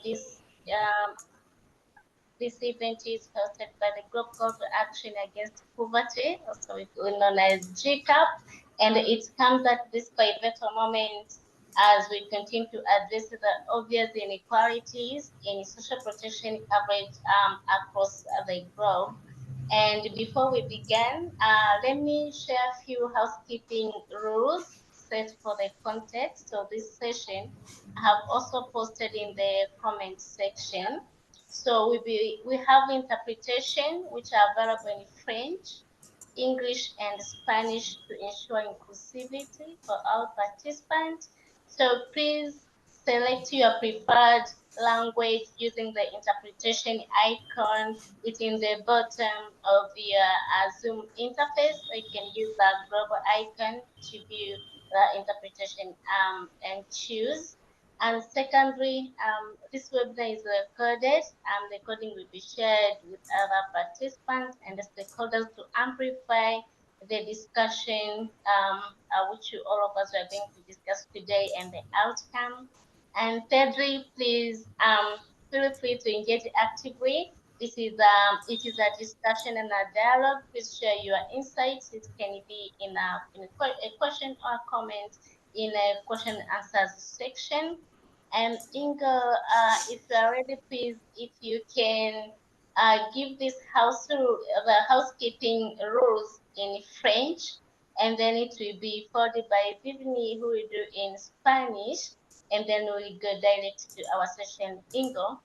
this this event is hosted by the Group Call to Action Against Poverty, also known as GCAP, and it comes at this pivotal moment as we continue to address the obvious inequalities in social protection coverage across the globe. And before we begin, let me share a few housekeeping rules set for the context of this session. I have also posted in the comment section. So we have interpretation, which are available in French, English, and Spanish to ensure inclusivity for all participants. So please select your preferred language using the interpretation icon within the bottom of your Zoom interface. So you can use that global icon to view the interpretation and choose. And secondly, this webinar is recorded, and the recording will be shared with other participants and the stakeholders to amplify the discussion, which all of us are going to discuss today, and the outcome. And thirdly, please feel free to engage actively. It is a discussion and a dialogue. Please share your insights. It can be in a question or comment in a question and answers section. And Ingo, if you are ready, please, if you can give this the housekeeping rules in French, and then it will be followed by Bivni, who will do in Spanish, and then we'll go direct to our session. Ingo.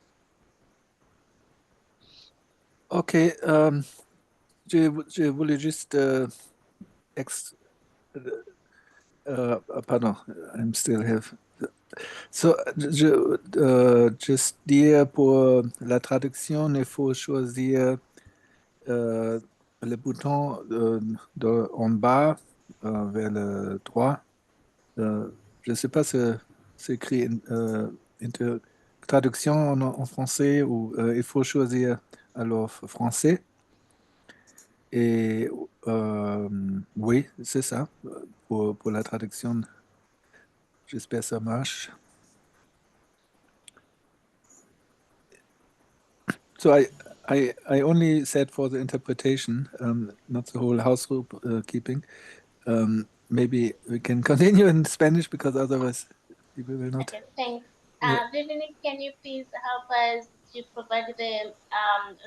Okay, je voulais juste pardon, I'm still have. So, juste dire pour la traduction, il faut choisir le bouton en bas vers le droit. Je ne sais pas si c'est écrit traduction en français ou il faut choisir alors français. Et oui, c'est ça pour la traduction. J'espère que ça marche. So I only said for the interpretation, not the whole housekeeping. Maybe we can continue in Spanish because otherwise people will not. Okay, thanks. Yeah. Bivni, can you please help us to provide the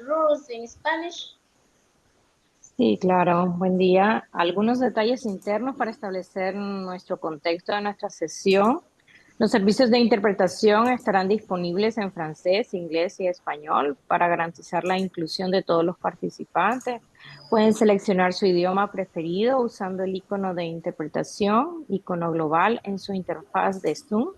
rules in Spanish? Sí, claro. Buen día. Algunos detalles internos para establecer nuestro contexto de nuestra sesión. Los servicios de interpretación estarán disponibles en francés, inglés y español para garantizar la inclusión de todos los participantes. Pueden seleccionar su idioma preferido usando el icono de interpretación, icono global en su interfaz de Zoom.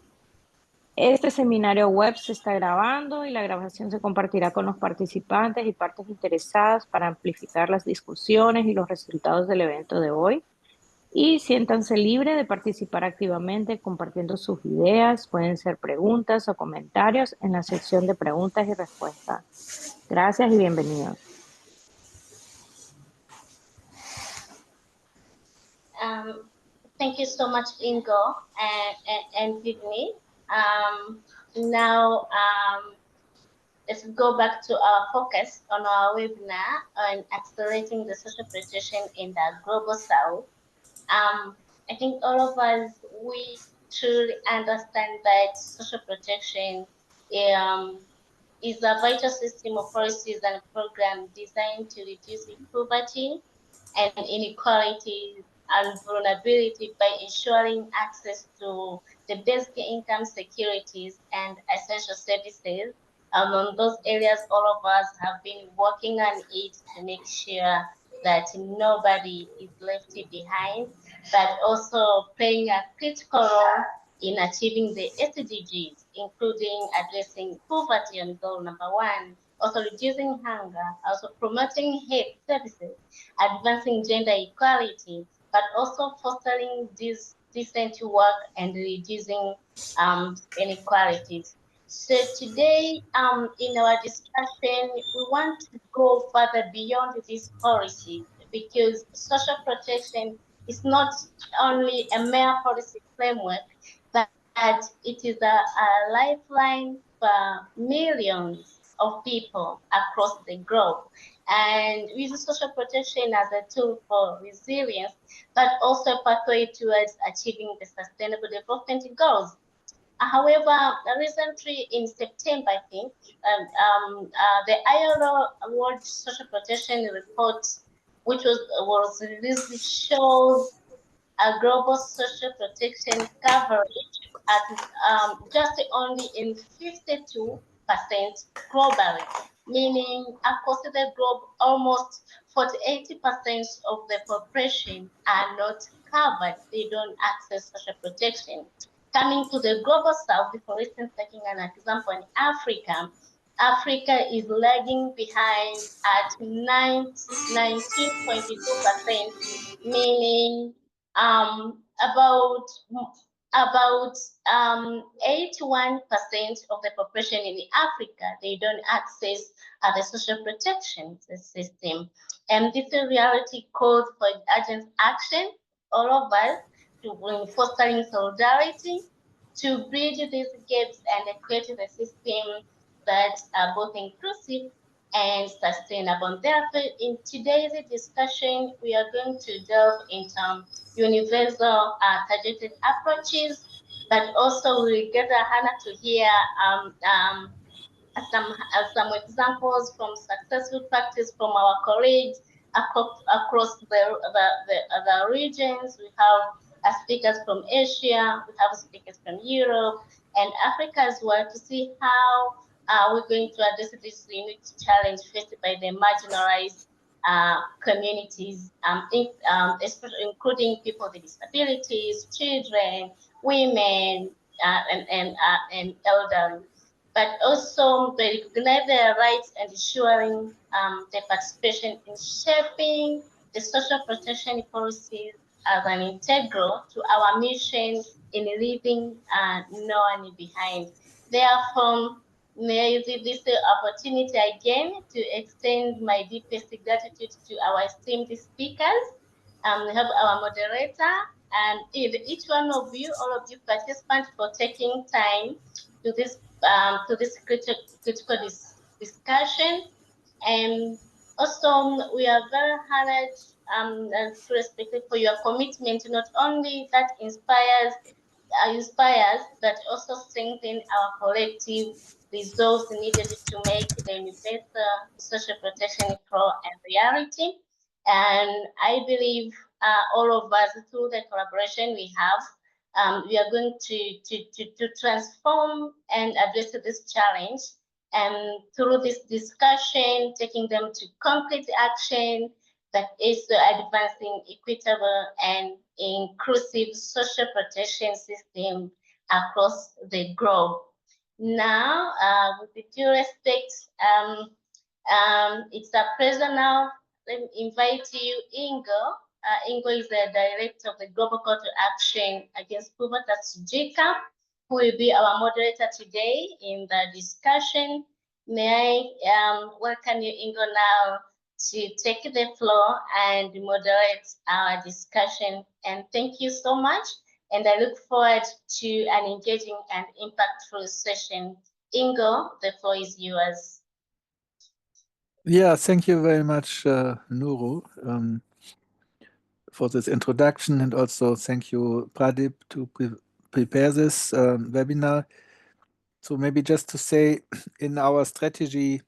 Este seminario web se está grabando y la grabación se compartirá con los participantes y partes interesadas para amplificar las discusiones y los resultados del evento de hoy. Y siéntanse libres de participar activamente compartiendo sus ideas. Pueden ser preguntas o comentarios en la sección de preguntas y respuestas. Gracias y bienvenidos. Thank you so much, Ingo and Bivni. Now, let's go back to our focus on our webinar on accelerating the social protection in the global south. I think all of us, we truly understand that social protection is a vital system of policies and programs designed to reduce poverty and inequality and vulnerability by ensuring access to the basic income securities and essential services. Among those areas, all of us have been working on it to make sure that nobody is left behind, but also playing a critical role in achieving the SDGs, including addressing poverty on goal number 1, also reducing hunger, also promoting health services, advancing gender equality, but also fostering this decent work and reducing inequalities. So today, in our discussion, we want to go further beyond this policy because social protection is not only a mere policy framework, but it is a lifeline millions of people across the globe. And we use social protection as a tool for resilience, but also a pathway towards achieving the Sustainable Development Goals. However, recently in September, I think, the ILO World Social Protection Report, which was released, shows a global social protection coverage at just only in 52% globally, meaning across the globe, almost 48% of the population are not covered. They don't access social protection. Coming to the global south, for instance, taking an example in Africa, Africa is lagging behind at 19.2%, meaning about 81% of the population in Africa, they don't access the social protection system. And this reality calls for urgent action, all of us, to bring fostering solidarity, to bridge these gaps and create a system that are both inclusive and sustainable. Therefore, in today's discussion, we are going to delve into universal targeted approaches, but also we get a Hannah to hear some examples from successful practice from our colleagues across the regions. We have speakers from Asia, we have speakers from Europe and Africa as well, to see how we're going to address this unique challenge faced by the marginalized communities, especially including people with disabilities, children, women, and elderly, but also they recognize their rights and ensuring their participation in shaping the social protection policies as an integral to our mission in leaving no one behind. Therefore, may I use this opportunity again to extend my deepest gratitude to our esteemed speakers. We have our moderator and each one of you, all of you participants, for taking time to this critical discussion. And also, we are very honored and respected for your commitment, not only that inspires, but also strengthen our collective resolve needed to make the universal social protection flow a reality. And I believe all of us, through the collaboration we have, we are going to transform and address this challenge. And through this discussion, taking them to concrete action that is advancing equitable and inclusive social protection system across the globe. Now, with the due respect, it's a pleasure now. Let me invite you, Ingo. Ingo is the director of the Global Call to Action Against Poverty, that's GCAP, who will be our moderator today in the discussion. May I welcome you, Ingo, now to take the floor and moderate our discussion. And thank you so much. And I look forward to an engaging and impactful session. Ingo, the floor is yours. Yeah, thank you very much, Nuru, for this introduction, and also thank you, Pradip, to prepare this webinar. So maybe just to say, in our strategy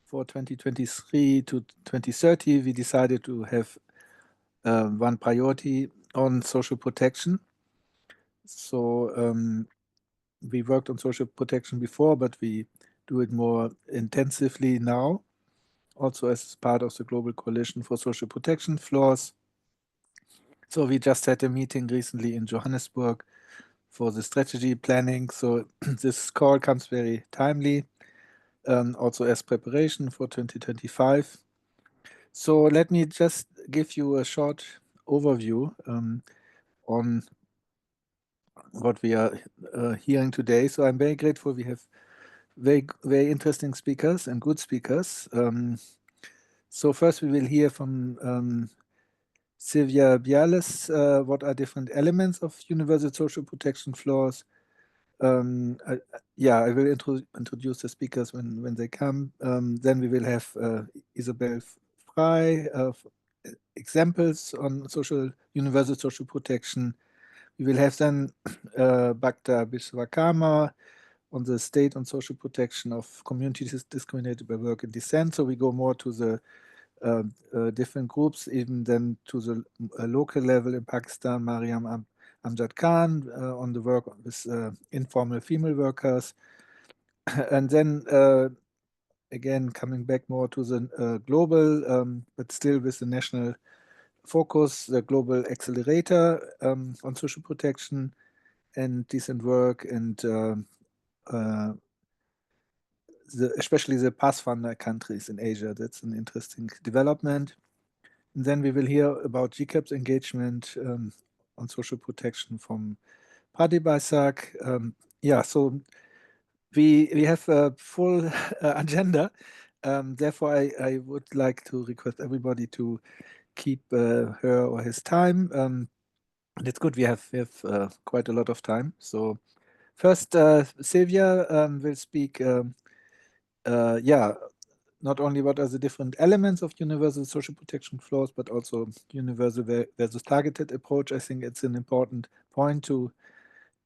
for 2023 to 2030, we decided to have one priority on social protection. So we worked on social protection before, but we do it more intensively now, also as part of the Global Coalition for Social Protection Floors. So we just had a meeting recently in Johannesburg for the strategy planning. So this call comes very timely, also as preparation for 2025. So let me just give you a short overview on what we are hearing today. So I'm very grateful we have very interesting speakers and good speakers. So first we will hear from Sylvia Bialis, what are different elements of universal social protection floors. I will introduce the speakers when they come. Then we will have Isabel Frey, examples on universal social protection. We will have then Bhakta Biswakama on the state on social protection of communities discriminated by work and descent. So we go more to the different groups, even then to the local level in Pakistan, Mariam Amjad Khan on the work with informal female workers. And then again, coming back more to the global, but still with the national focus, the global accelerator on social protection and decent work, and especially the pathfinder countries in Asia. That's an interesting development. And then we will hear about GCAP's engagement on social protection from Padi Baisak. So we have a full agenda. Therefore, I would like to request everybody to keep her or his time. And it's good. We have quite a lot of time. So first, Sylvia will speak. Not only what are the different elements of universal social protection clause, but also universal versus targeted approach. I think it's an important point to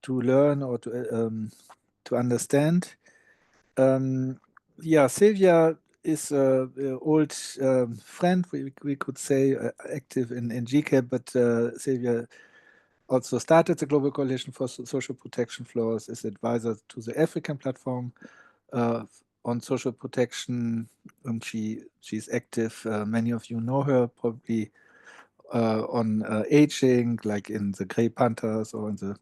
learn or to understand. Sylvia is an old friend, we could say, active in GCAP, but Sylvia also started the Global Coalition for Social Protection Floors, is advisor to the African platform on social protection. She's active. Many of you know her probably on aging, like in the Grey Panthers or in the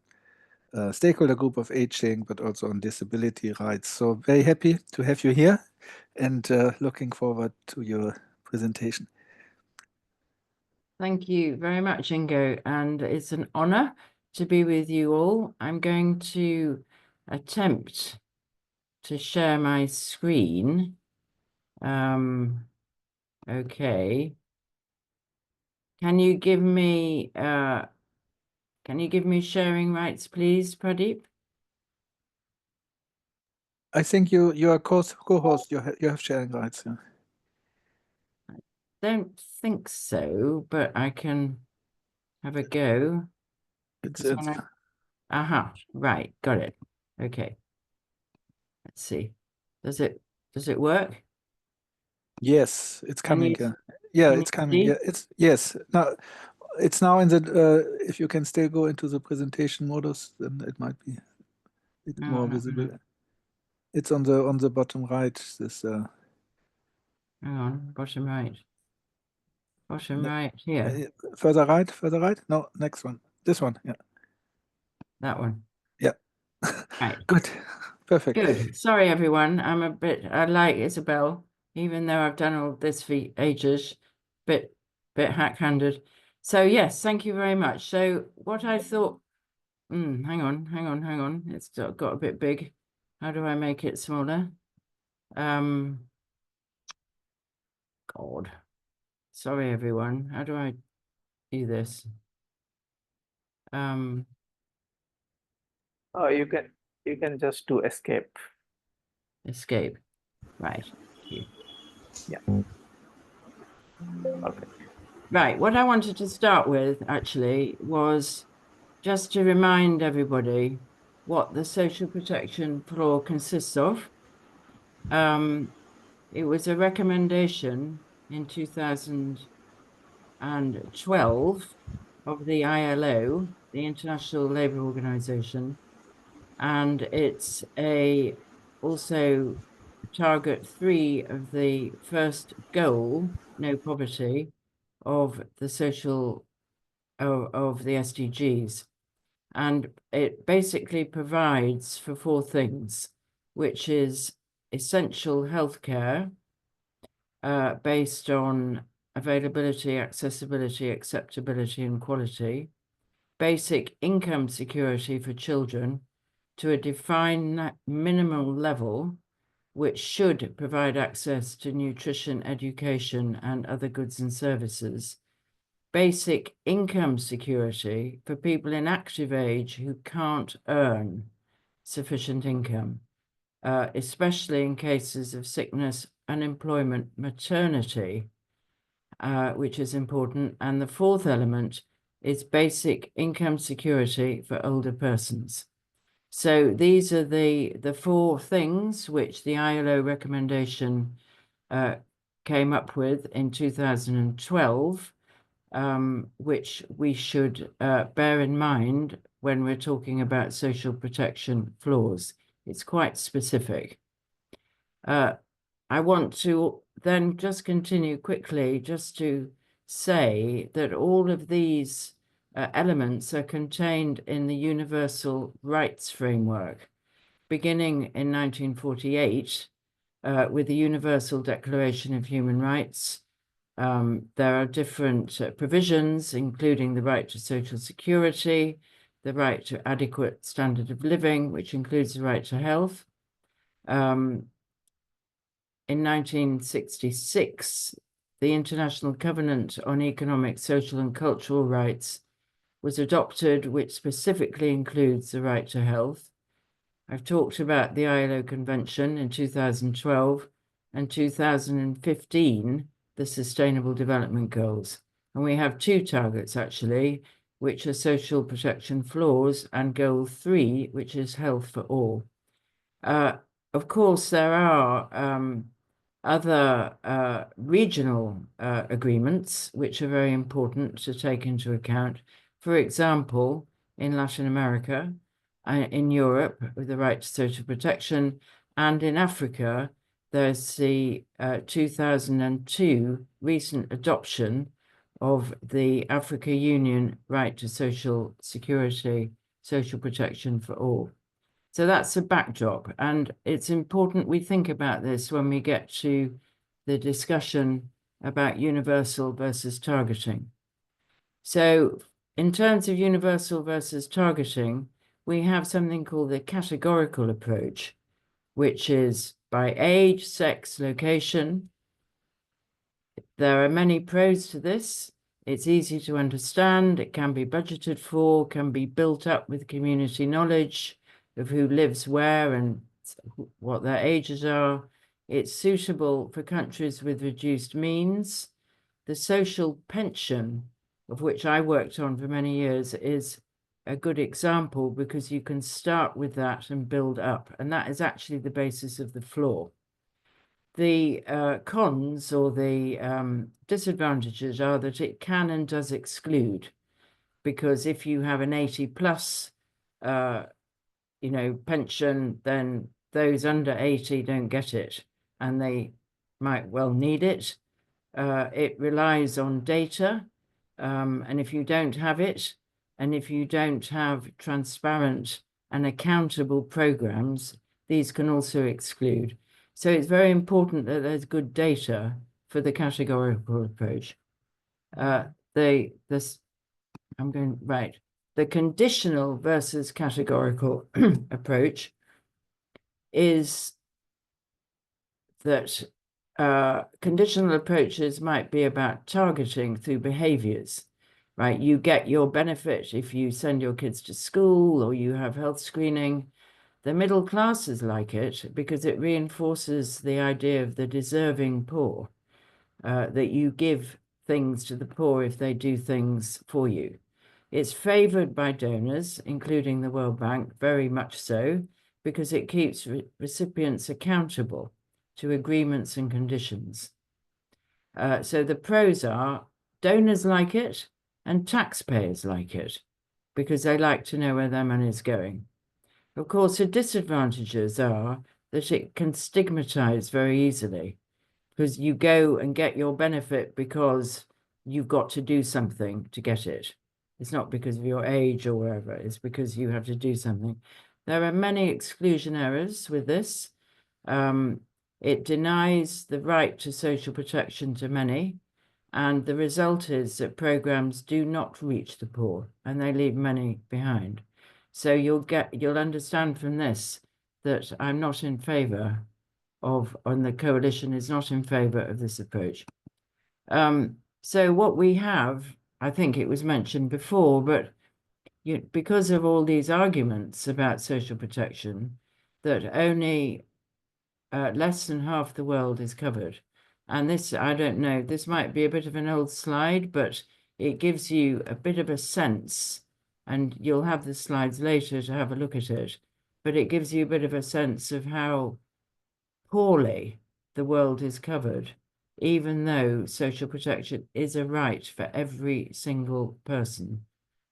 stakeholder group of aging, but also on disability rights. So very happy to have you here and looking forward to your presentation. Thank you very much, Ingo, and it's an honor to be with you all. I'm going to attempt to share my screen. Okay. Can you give me sharing rights, please, Pradeep? I think you are co-host. You have sharing rights. Yeah. Don't think so, but I can have a go. Right, got it. Okay. Let's see. Does it work? Yes, it's coming. Can It's you coming. see? Yeah, it's now in the. If you can still go into the presentation modus, then it might be more visible. It's on the bottom right. This. Hang on, bottom right. Bottom right here. Further right. No, next one. This one. Yeah. That one. Yeah. Right. Good. Perfect. Good. Sorry, everyone. I like Isabel, even though I've done all this for ages, bit hack-handed. So yes, thank you very much. So what I thought, hang on. It's got a bit big. How do I make it smaller? God. Sorry, everyone. How do I do this? Oh, you can just do escape. Escape. Right. Thank you. Yeah. Okay. Right. What I wanted to start with actually was just to remind everybody what the social protection law consists of. It was a recommendation in 2012 of the ILO, the International Labour Organization, and it's also target 3 of the first goal, no poverty, of the of the SDGs. And it basically provides for 4 things, which is essential healthcare based on availability, accessibility, acceptability, and quality, basic income security for children to a defined minimal level, which should provide access to nutrition, education, and other goods and services, basic income security for people in active age who can't earn. sufficient income, especially in cases of sickness, unemployment, maternity, which is important. And the fourth element is basic income security for older persons. So these are the four things which the ILO recommendation came up with in 2012, which we should bear in mind when we're talking about social protection floors. It's quite specific. I want to then just continue quickly just to say that all of these elements are contained in the Universal Rights Framework, beginning in 1948 with the Universal Declaration of Human Rights. There are different provisions, including the right to social security, the right to adequate standard of living, which includes the right to health. In 1966, the International Covenant on Economic, Social and Cultural Rights was adopted, which specifically includes the right to health. I've talked about the ILO Convention in 2012 and 2015, the Sustainable Development Goals. And we have two targets, actually, which are social protection floors, and Goal 3, which is health for all. Of course, there are other regional agreements which are very important to take into account. For example, in Latin America, in Europe, with the right to social protection, and in Africa, there's the 2002 recent adoption of the Africa Union right to social security, social protection for all. So that's a backdrop, and it's important we think about this when we get to the discussion about universal versus targeting. So in terms of universal versus targeting, we have something called the categorical approach, which is by age, sex, location. There are many pros to this. It's easy to understand. It can be budgeted for, can be built up with community knowledge of who lives where and what their ages are. It's suitable for countries with reduced means. The social pension, of which I worked on for many years, is a good example because you can start with that and build up. And that is actually the basis of the floor. The cons or the disadvantages are that it can and does exclude, because if you have an 80 plus pension, then those under 80 don't get it, and they might well need it. It relies on data, and if you don't have it, and if you don't have transparent and accountable programs, these can also exclude. So it's very important that there's good data for the categorical approach. The conditional versus categorical approach is that conditional approaches might be about targeting through behaviors, right? You get your benefit if you send your kids to school or you have health screening. The middle classes like it because it reinforces the idea of the deserving poor, that you give things to the poor if they do things for you. It's favored by donors, including the World Bank, very much so, because it keeps recipients accountable to agreements and conditions. So the pros are donors like it and taxpayers like it because they like to know where their money is going. Of course, the disadvantages are that it can stigmatize very easily because you go and get your benefit because you've got to do something to get it. It's not because of your age or wherever, it's because you have to do something. There are many exclusion errors with this. It denies the right to social protection to many, and the result is that programs do not reach the poor and they leave many behind. So you'll understand from this that I'm not in favor of, and the coalition is not in favor of this approach. So what we have, I think it was mentioned before, but because of all these arguments about social protection, that only less than half the world is covered. And this, I don't know, this might be a bit of an old slide, but it gives you a bit of a sense, and you'll have the slides later to have a look at it, but it gives you a bit of a sense of how poorly the world is covered, even though social protection is a right for every single person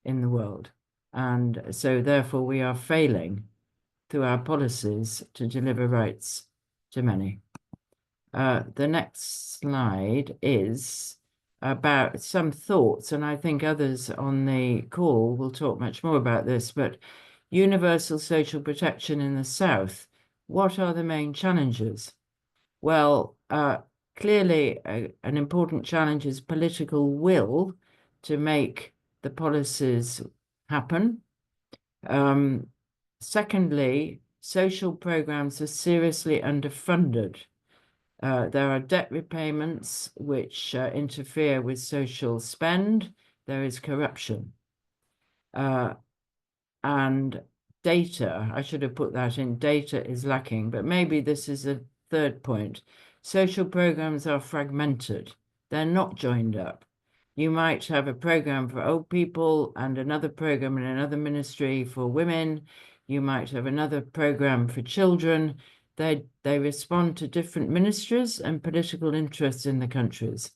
in the world. And so therefore we are failing through our policies to deliver rights to many. The next slide is about some thoughts, and I think others on the call will talk much more about this, but universal social protection in the South, what are the main challenges? Well, clearly an important challenge is political will to make the policies happen. Secondly, social programs are seriously underfunded. There are debt repayments which interfere with social spend. There is corruption. And data, I should have put that in, data is lacking, but maybe this is a third point. Social programs are fragmented. They're not joined up. You might have a program for old people and another program in another ministry for women. You might have another program for children. They respond to different ministries and political interests in the countries.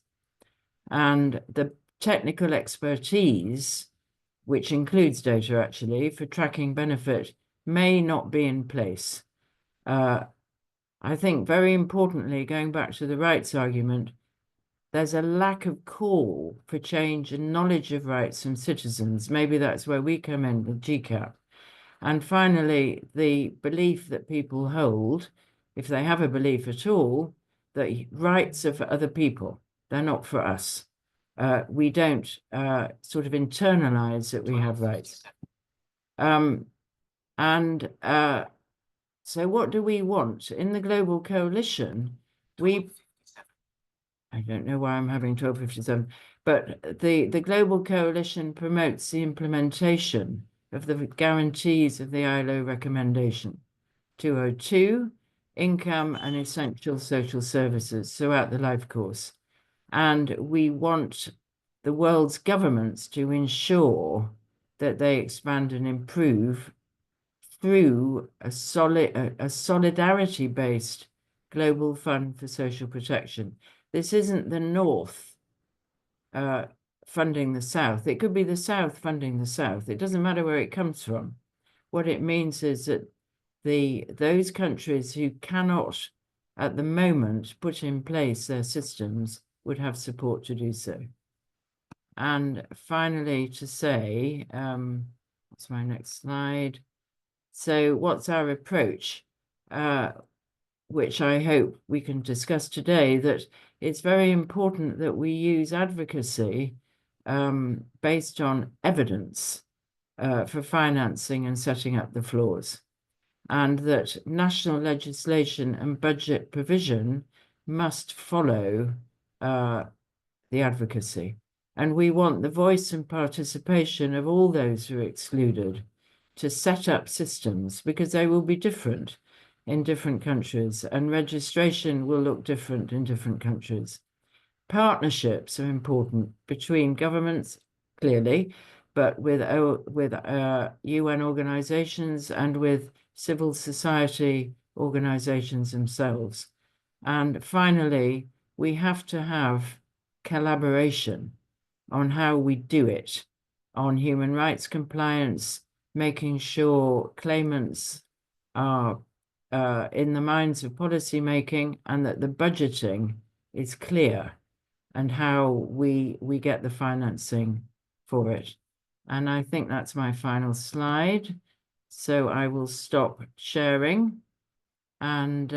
And the technical expertise, which includes data actually, for tracking benefit, may not be in place. I think very importantly, going back to the rights argument, there's a lack of call for change and knowledge of rights from citizens. Maybe that's where we come in with GCAP. And finally, the belief that people hold, if they have a belief at all, that rights are for other people, they're not for us. We don't sort of internalize that we have rights. So what do we want? In the Global Coalition, I don't know why I'm having 1257, but the Global Coalition promotes the implementation of the guarantees of the ILO recommendation 202, income and essential social services throughout the life course. And we want the world's governments to ensure that they expand and improve through a solidarity-based global fund for social protection. This isn't the North funding the South. It could be the South funding the South. It doesn't matter where it comes from. What it means is that those countries who cannot at the moment put in place their systems would have support to do so. And finally, to say, what's my next slide? So what's our approach, which I hope we can discuss today, that it's very important that we use advocacy based on evidence for financing and setting up the floors, and that national legislation and budget provision must follow the advocacy. And we want the voice and participation of all those who are excluded to set up systems, because they will be different in different countries and registration will look different in different countries. Partnerships are important between governments, clearly, but with UN organizations and with civil society organizations themselves. And finally, we have to have collaboration on how we do it, on human rights compliance, making sure claimants are in the minds of policy making, and that the budgeting is clear and how we get the financing for it. And I think that's my final slide. So I will stop sharing and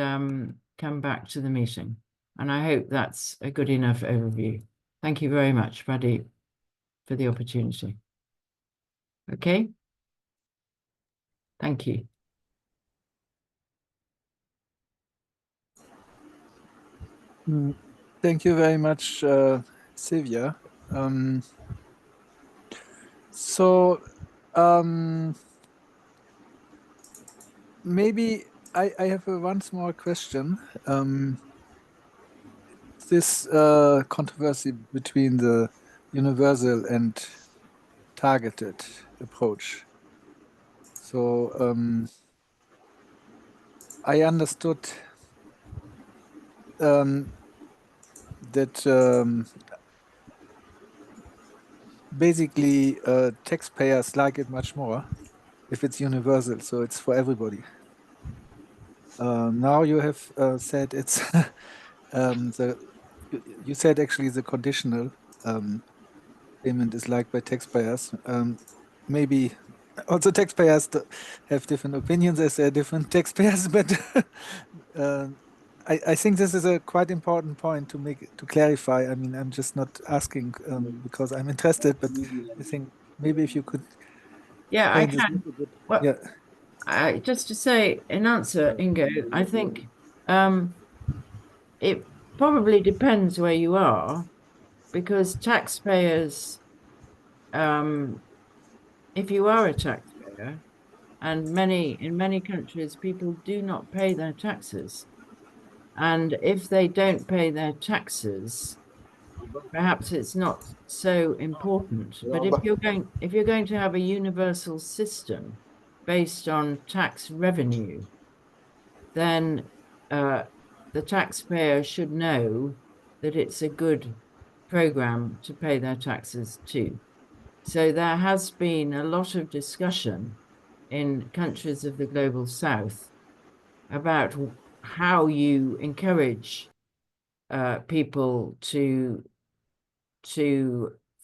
come back to the meeting. And I hope that's a good enough overview. Thank you very much, Pradeep, for the opportunity. Okay. Thank you. Thank you very much, Sylvia. So Maybe I have one small question. This controversy between the universal and targeted approach. So I understood that basically taxpayers like it much more if it's universal, so it's for everybody. Now you have said it's you said actually the conditional payment is liked by taxpayers. Maybe also taxpayers have different opinions as they're different taxpayers, but I think this is a quite important point to clarify. I mean, I'm just not asking because I'm interested, but I think maybe if you could Yeah, I explain this a can. little bit. Well, Yeah. just to say, in answer, Ingo, I think it probably depends where you are, because taxpayers, if you are a taxpayer, and in many countries, people do not pay their taxes. And if they don't pay their taxes, perhaps it's not so important. But if you're going to have a universal system based on tax revenue, then the taxpayer should know that it's a good program to pay their taxes to. So there has been a lot of discussion in countries of the global south about how you encourage people to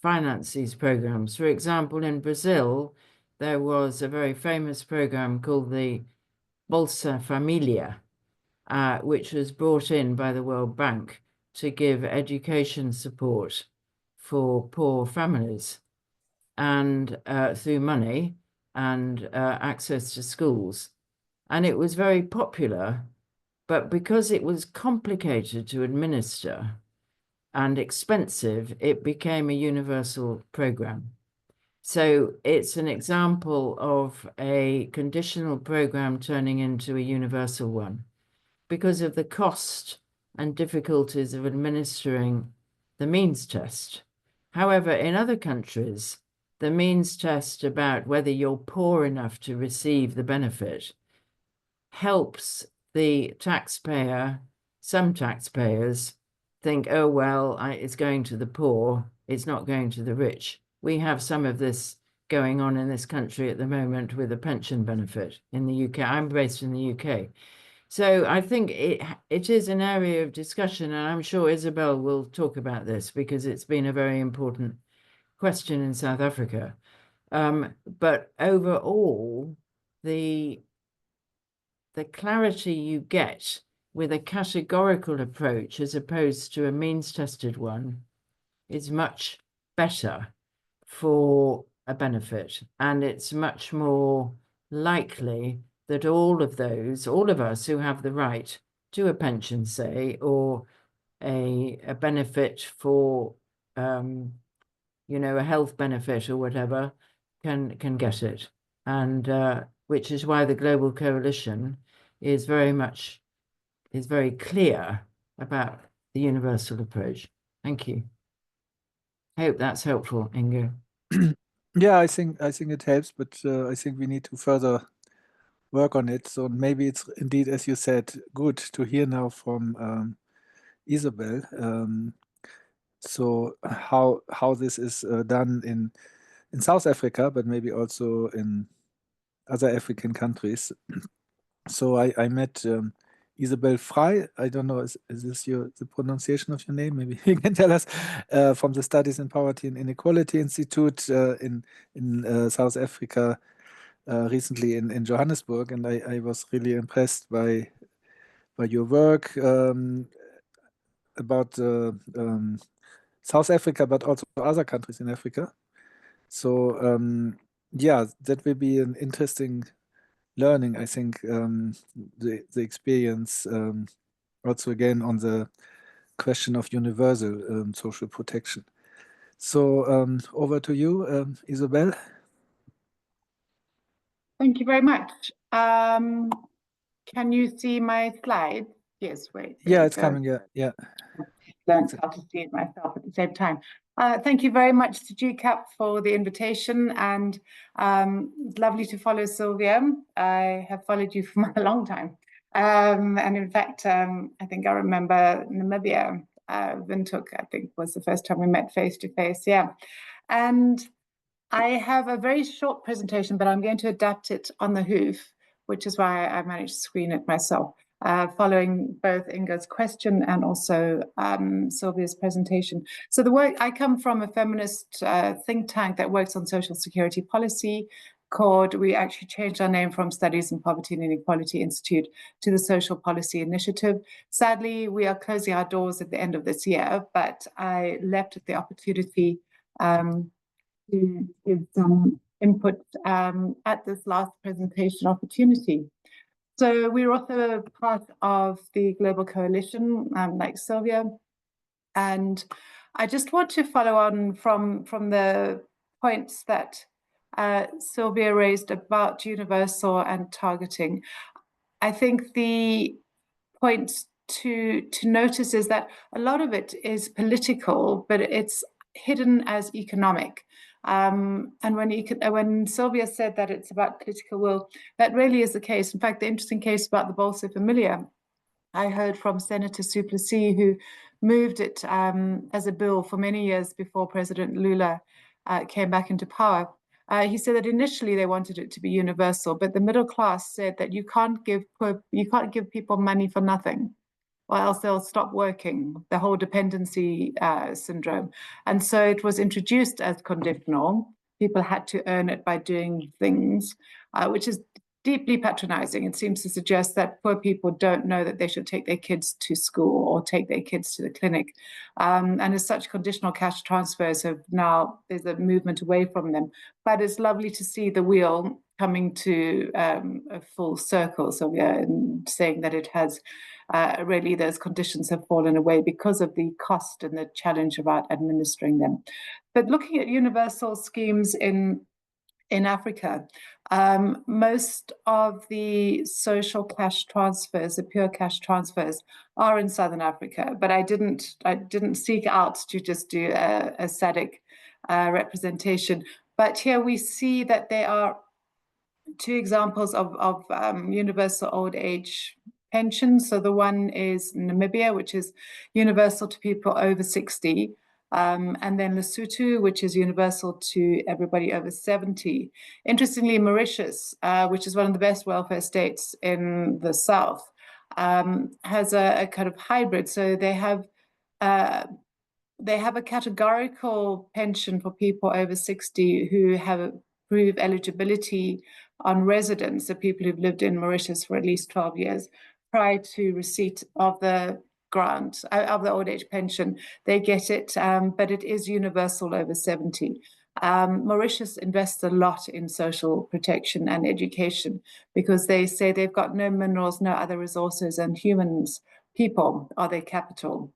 finance these programs. For example, in Brazil, there was a very famous program called the Bolsa Familia, which was brought in by the World Bank to give education support for poor families and through money and access to schools. And it was very popular, but because it was complicated to administer and expensive, it became a universal program. So it's an example of a conditional program turning into a universal one because of the cost and difficulties of administering the means test. However, in other countries, the means test about whether you're poor enough to receive the benefit helps the taxpayer. Some taxpayers think, oh, well, it's going to the poor, it's not going to the rich. We have some of this going on in this country at the moment with a pension benefit in the UK. I'm based in the UK. So I think it is an area of discussion, and I'm sure Isabel will talk about this because it's been a very important question in South Africa. But overall, the clarity you get with a categorical approach as opposed to a means-tested one is much better for a benefit, and it's much more likely that all of us who have the right to a pension, say, or a benefit for a health benefit or whatever, can get it. And which is why the Global Coalition is very clear about the universal approach. Thank you. I hope that's helpful, Ingo. Yeah, I think it helps, but I think we need to further work on it. So maybe it's indeed, as you said, good to hear now from Isabel. So how this is done in South Africa, but maybe also in other African countries. So I met Isabel Frey. I don't know, is this the pronunciation of your name? Maybe you can tell us from the Studies in Poverty and Inequality Institute in South Africa recently in Johannesburg, and I was really impressed by your work about South Africa, but also other countries in Africa. So yeah, that will be an interesting learning, I think, the experience also again on the question of universal social protection. So over to you, Isabel. Thank you very much. Can you see my slide? Yes, wait. Yeah, it's coming. Yeah. Learned how to see it myself at the same time. Thank you very much to GCAP for the invitation, and it's lovely to follow Sylvia. I have followed you for a long time. And in fact, I think I remember Namibia, Windhoek, I think was the first time we met face to face. Yeah. And I have a very short presentation, but I'm going to adapt it on the hoof, which is why I managed to screen it myself, following both Inga's question and also Sylvia's presentation. So I come from a feminist think tank that works on social security policy called, we actually changed our name from Studies in Poverty and Inequality Institute to the Social Policy Initiative. Sadly, we are closing our doors at the end of this year, but I left at the opportunity to give some input at this last presentation opportunity. So we're also part of the Global Coalition, like Sylvia, and I just want to follow on from the points that Sylvia raised about universal and targeting. I think the point to notice is that a lot of it is political, but it's hidden as economic. And when Sylvia said that it's about political will, that really is the case. In fact, the interesting case about the Bolsa Familia, I heard from Senator Suplicy, who moved it as a bill for many years before President Lula came back into power. He said that initially they wanted it to be universal, but the middle class said that you can't give people money for nothing, or else they'll stop working, the whole dependency syndrome. And so it was introduced as conditional. People had to earn it by doing things, which is deeply patronizing. It seems to suggest that poor people don't know that they should take their kids to school or take their kids to the clinic. And as such, conditional cash transfers have now, there's a movement away from them. But it's lovely to see the wheel coming to a full circle. So we are saying that it has really, those conditions have fallen away because of the cost and the challenge about administering them. But looking at universal schemes in Africa, most of the social cash transfers, the pure cash transfers, are in Southern Africa. But I didn't seek out to just do a SADC representation. But here we see that there are two examples of universal old age pensions. So the one is Namibia, which is universal to people over 60. And then Lesotho, which is universal to everybody over 70. Interestingly, Mauritius, which is one of the best welfare states in the South, has a kind of hybrid. So they have a categorical pension for people over 60 who have proved eligibility on residence, so people who've lived in Mauritius for at least 12 years prior to receipt of the grant, of the old age pension. They get it, but it is universal over 70. Mauritius invests a lot in social protection and education because they say they've got no minerals, no other resources, and humans, people, are their capital.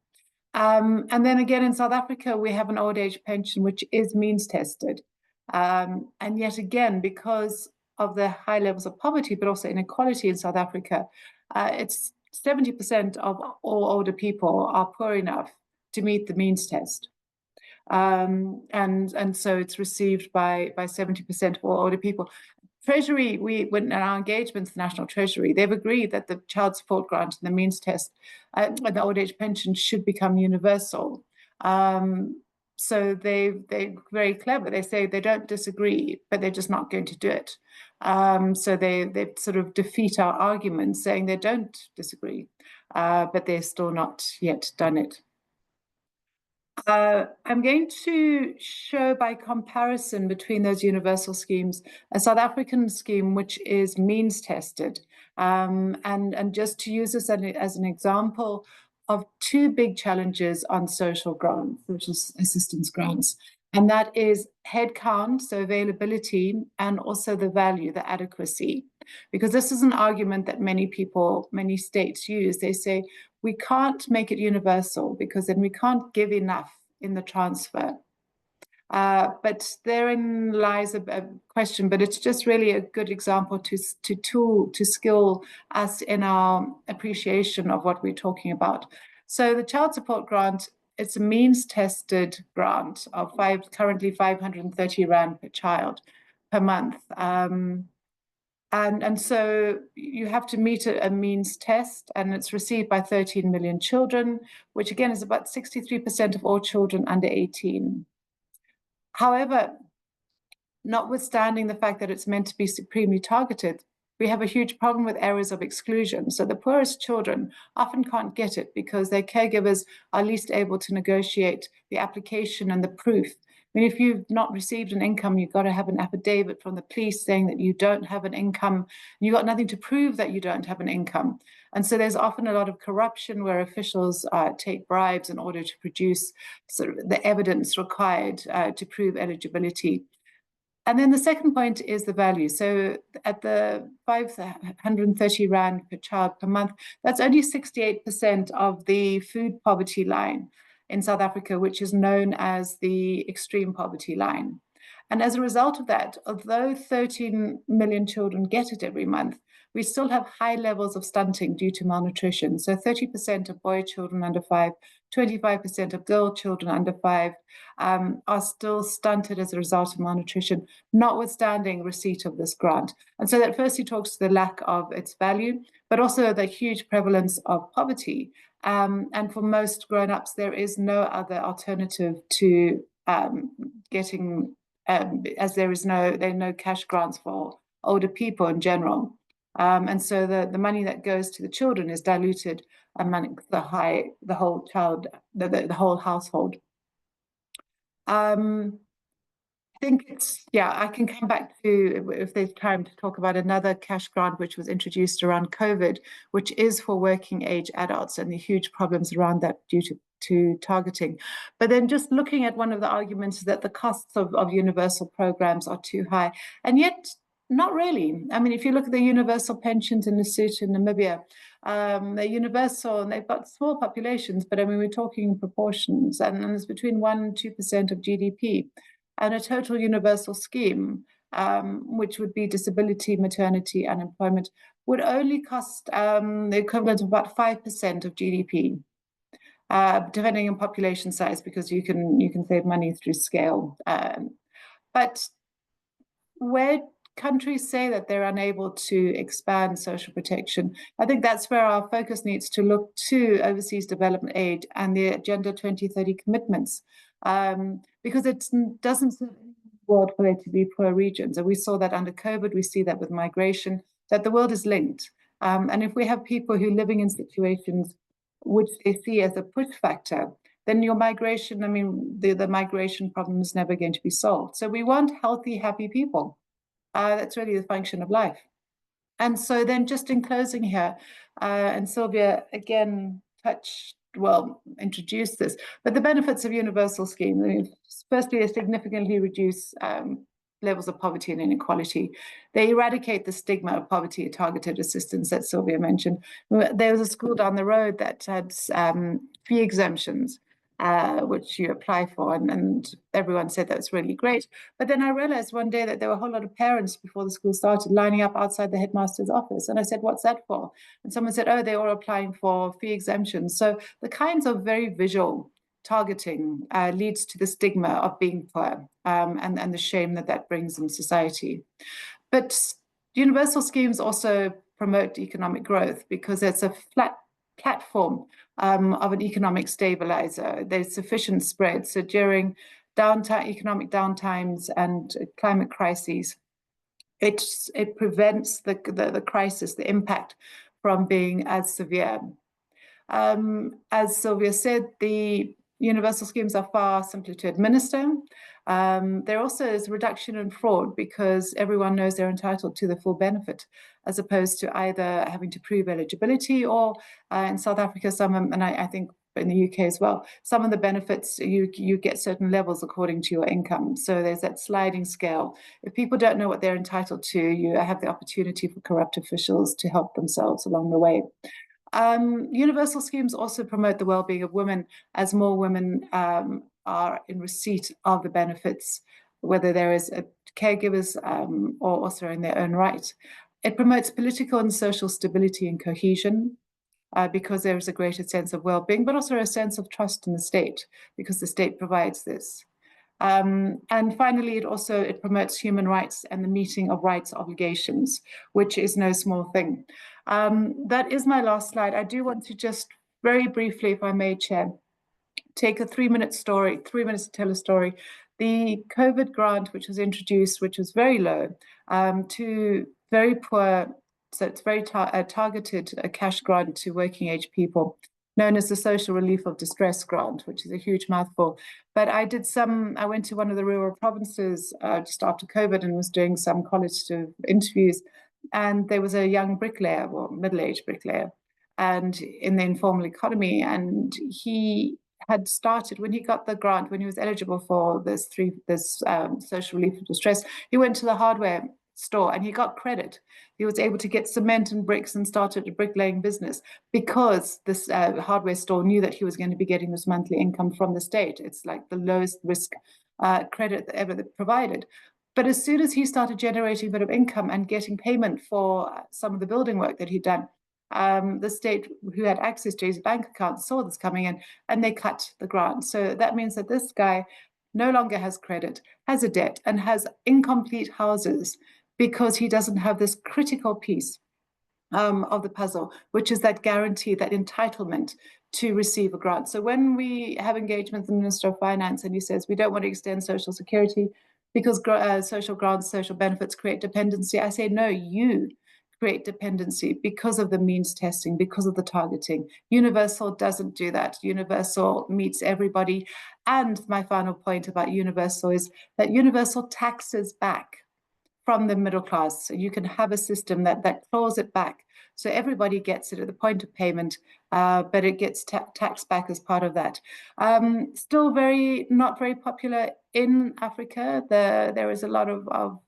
And then again, in South Africa, we have an old age pension, which is means tested. And yet again, because of the high levels of poverty, but also inequality in South Africa, it's 70% of all older people are poor enough to meet the means test. And so it's received by 70% of all older people. Treasury, in our engagements with the National Treasury, they've agreed that the child support grant and the means test and the old age pension should become universal. So they're very clever. They say they don't disagree, but they're just not going to do it. So they sort of defeat our argument, saying they don't disagree, but they're still not yet done it. I'm going to show by comparison between those universal schemes a South African scheme which is means tested, and just to use this as an example of two big challenges on social grants, social assistance grants, and that is headcount, so availability, and also the value, the adequacy. Because this is an argument that many states use. They say, we can't make it universal because then we can't give enough in the transfer. But therein lies a question, but it's just really a good example to skill us in our appreciation of what we're talking about. So the child support grant, it's a means-tested grant of currently 530 Rand per child per month. And so you have to meet a means test, and it's received by 13 million children, which again is about 63% of all children under 18. However, notwithstanding the fact that it's meant to be supremely targeted, we have a huge problem with areas of exclusion. So the poorest children often can't get it because their caregivers are least able to negotiate the application and the proof. I mean, if you've not received an income, you've got to have an affidavit from the police saying that you don't have an income, and you've got nothing to prove that you don't have an income. And so there's often a lot of corruption where officials take bribes in order to produce sort of the evidence required to prove eligibility. And then the second point is the value. So at the 530 Rand per child per month, that's only 68% of the food poverty line in South Africa, which is known as the extreme poverty line. And as a result of that, although 13 million children get it every month, we still have high levels of stunting due to malnutrition. So 30% of boy children under 5, 25% of girl children under 5 are still stunted as a result of malnutrition, notwithstanding receipt of this grant. And so that firstly talks to the lack of its value, but also the huge prevalence of poverty. And for most grown-ups, there is no other alternative to getting, as there are no cash grants for older people in general. And so the money that goes to the children is diluted among the whole household. I think I can come back to, if there's time, to talk about another cash grant which was introduced around COVID, which is for working age adults and the huge problems around that due to targeting. But then just looking at one of the arguments is that the costs of universal programs are too high, and yet not really. I mean, if you look at the universal pensions in Lesotho and Namibia, they're universal and they've got small populations, but I mean, we're talking proportions, and it's between 1% and 2% of GDP. And a total universal scheme, which would be disability, maternity, unemployment, would only cost the equivalent of about 5% of GDP, depending on population size, because you can save money through scale. But where countries say that they're unable to expand social protection, I think that's where our focus needs to look to overseas development aid and the Agenda 2030 commitments, because it doesn't serve any world for there to be poor regions. And we saw that under COVID, we see that with migration, that the world is linked. And if we have people who are living in situations which they see as a push factor, then your migration, I mean, the migration problem is never going to be solved. So we want healthy, happy people. That's really the function of life. And so then just in closing here, and Sylvia again introduced this, but the benefits of universal scheme, I mean, firstly, they significantly reduce levels of poverty and inequality. They eradicate the stigma of poverty targeted assistance that Sylvia mentioned. There was a school down the road that had fee exemptions, which you apply for, and everyone said that's really great. But then I realized one day that there were a whole lot of parents before the school started lining up outside the headmaster's office. And I said, what's that for? And someone said, oh, they're all applying for fee exemptions. So the kinds of very visual targeting leads to the stigma of being poor, and the shame that brings in society. But universal schemes also promote economic growth because it's a flat platform of an economic stabilizer. There's sufficient spread. So during economic downtimes and climate crises, it prevents the crisis, the impact, from being as severe. As Sylvia said, the universal schemes are far simpler to administer. There also is a reduction in fraud because everyone knows they're entitled to the full benefit, as opposed to either having to prove eligibility or in South Africa, and I think in the UK as well, some of the benefits, you get certain levels according to your income. So there's that sliding scale. If people don't know what they're entitled to, you have the opportunity for corrupt officials to help themselves along the way. Universal schemes also promote the well-being of women, as more women are in receipt of the benefits, whether there is a caregivers or also in their own right. It promotes political and social stability and cohesion because there is a greater sense of well-being, but also a sense of trust in the state because the state provides this. And finally, it promotes human rights and the meeting of rights obligations, which is no small thing. That is my last slide. I do want to just very briefly, if I may, Chair, take a 3-minute story, 3 minutes to tell a story. The COVID grant, which was introduced, which was very low, to very poor, so it's very targeted a cash grant to working age people, known as the Social Relief of Distress Grant, which is a huge mouthful. But I went to one of the rural provinces just after COVID and was doing some college interviews. And there was a young bricklayer, well, middle-aged bricklayer, and in the informal economy. And he had started, when he got the grant, when he was eligible for this social relief of distress, he went to the hardware store and he got credit. He was able to get cement and bricks and started a bricklaying business because this hardware store knew that he was going to be getting this monthly income from the state. It's like the lowest risk credit ever provided. But as soon as he started generating a bit of income and getting payment for some of the building work that he'd done, the state, who had access to his bank account, saw this coming in and they cut the grant. So that means that this guy no longer has credit, has a debt, and has incomplete houses because he doesn't have this critical piece of the puzzle, which is that guarantee, that entitlement to receive a grant. So when we have engagement with the Minister of Finance and he says we don't want to extend Social Security because social grants, social benefits create dependency, I say, no, you create dependency because of the means testing, because of the targeting. Universal doesn't do that. Universal meets everybody. And my final point about Universal is that Universal taxes back from the middle class. So you can have a system that claws it back. So everybody gets it at the point of payment, but it gets taxed back as part of that. Still not very popular in Africa. There is a lot of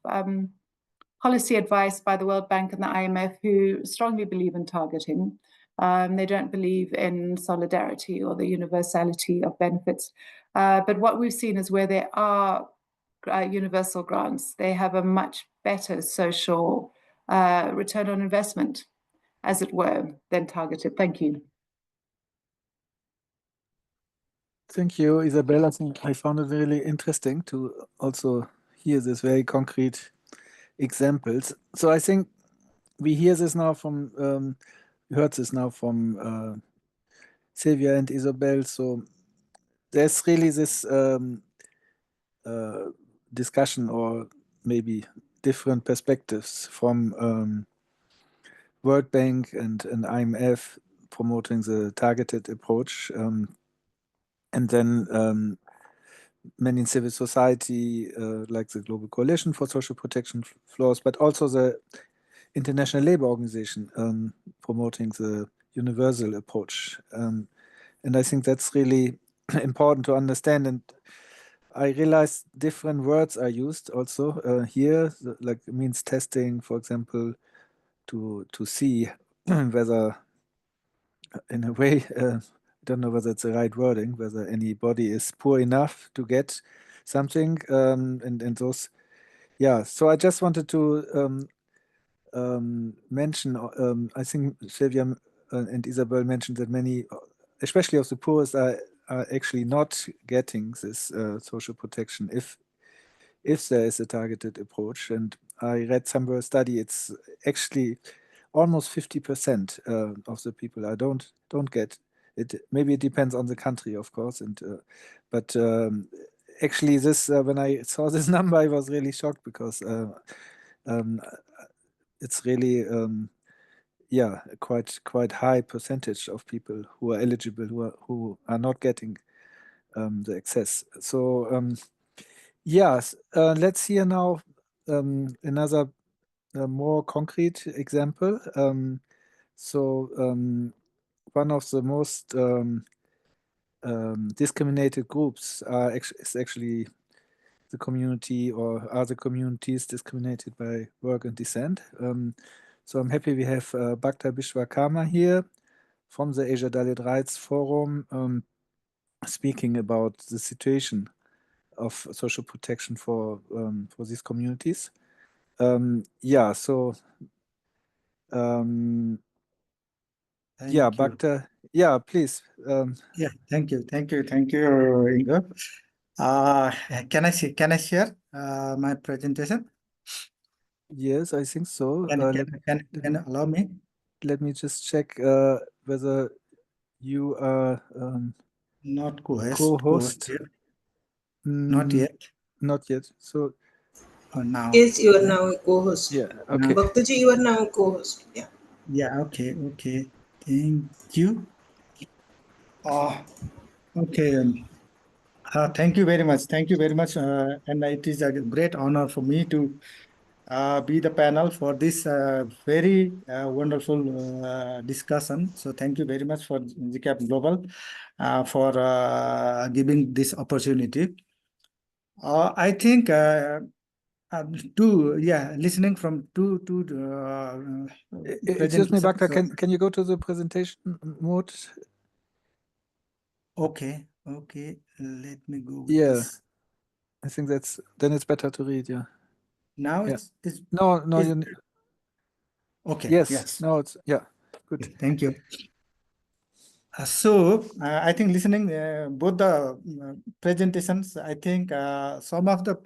policy advice by the World Bank and the IMF who strongly believe in targeting. They don't believe in solidarity or the universality of benefits. But what we've seen is where there are universal grants, they have a much better social return on investment, as it were, than targeted. Thank you. Thank you, Isabel. I think I found it really interesting to also hear this very concrete examples. So I think we hear this now from, we heard this now from Sylvia and Isabel. So there's really this discussion or maybe different perspectives from World Bank and IMF promoting the targeted approach, and then many in civil society like the Global Coalition for Social Protection Floors, but also the International Labour Organization promoting the universal approach. And I think that's really important to understand. And I realize different words are used also here, like means testing, for example, to see whether, in a way, I don't know whether it's the right wording, whether anybody is poor enough to get something, and those, yeah. So I just wanted to mention, I think Sylvia and Isabel mentioned that many, especially of the poorest, are actually not getting this social protection if there is a targeted approach. And I read somewhere a study, it's actually almost 50% of the people I don't get it. Maybe it depends on the country, of course, and but actually this when I saw this number, I was really shocked because it's really yeah, quite high percentage of people who are eligible who are not getting the access. So yes, let's hear now another more concrete example. So one of the most discriminated groups is actually the community, or are the communities discriminated by work and descent. So I'm happy we have Bhakta Vishwakarma here, from the Asia Dalit Rights Forum, speaking about the situation of social protection for these communities. Yeah, so yeah, Thank you. Bhakta, yeah, please. Yeah, thank you, Ingo. Can I share my presentation? Yes, I think so. Can you allow me? Let me just check whether you are Not co-host. co-host. Yet. Not yet. Not yet. So now. Yes, you are now a co-host. yeah, okay. Bhaktaji, you are now a co-host. Yeah. Yeah, okay. Thank you. Okay. Thank you very much. And it is a great honor for me to be the panel for this very wonderful discussion. So thank you very much for GCAP Global for giving this opportunity. I think listening from two Excuse me, Bhakta, presentations. can you go to the presentation mode? Okay. Let me go with Yeah. this. I think then it's better to read, yeah. Now Yeah. it's No, okay. Yes. No, it's yeah. Good. Okay, thank you. I think listening both the presentations, I think some of the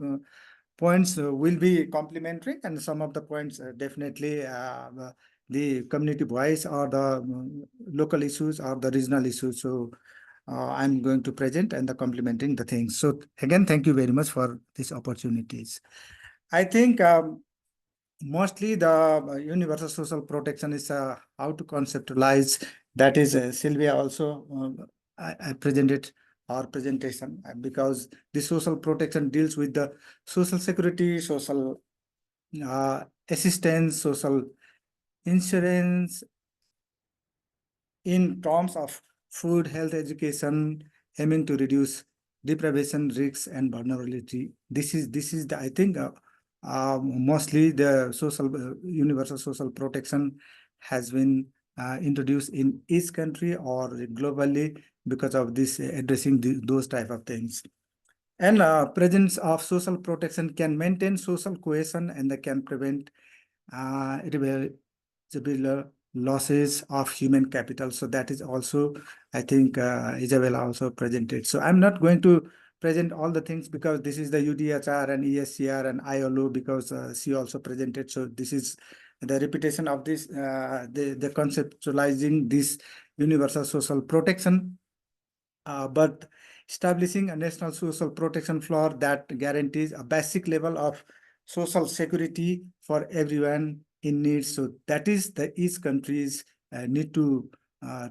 points will be complementary, and some of the points definitely the community voice or the local issues or the regional issues. So I'm going to present and the complementing the things. So again, thank you very much for these opportunities. I think mostly the universal social protection is how to conceptualize. That is Sylvia also I presented our presentation because the social protection deals with the social security, social assistance, social insurance in terms of food, health, education, aiming to reduce deprivation risks and vulnerability. This is the I think mostly the universal social protection has been introduced in each country or globally because of this addressing those type of things. And presence of social protection can maintain social cohesion and they can prevent irreversible losses of human capital. So that is also, I think, Isabella also presented. So I'm not going to present all the things because this is the UDHR and ESCR and ILO because she also presented. So this is the repetition of this, the conceptualizing this universal social protection. But establishing a national social protection floor that guarantees a basic level of social security for everyone in need. So that is the each countries need to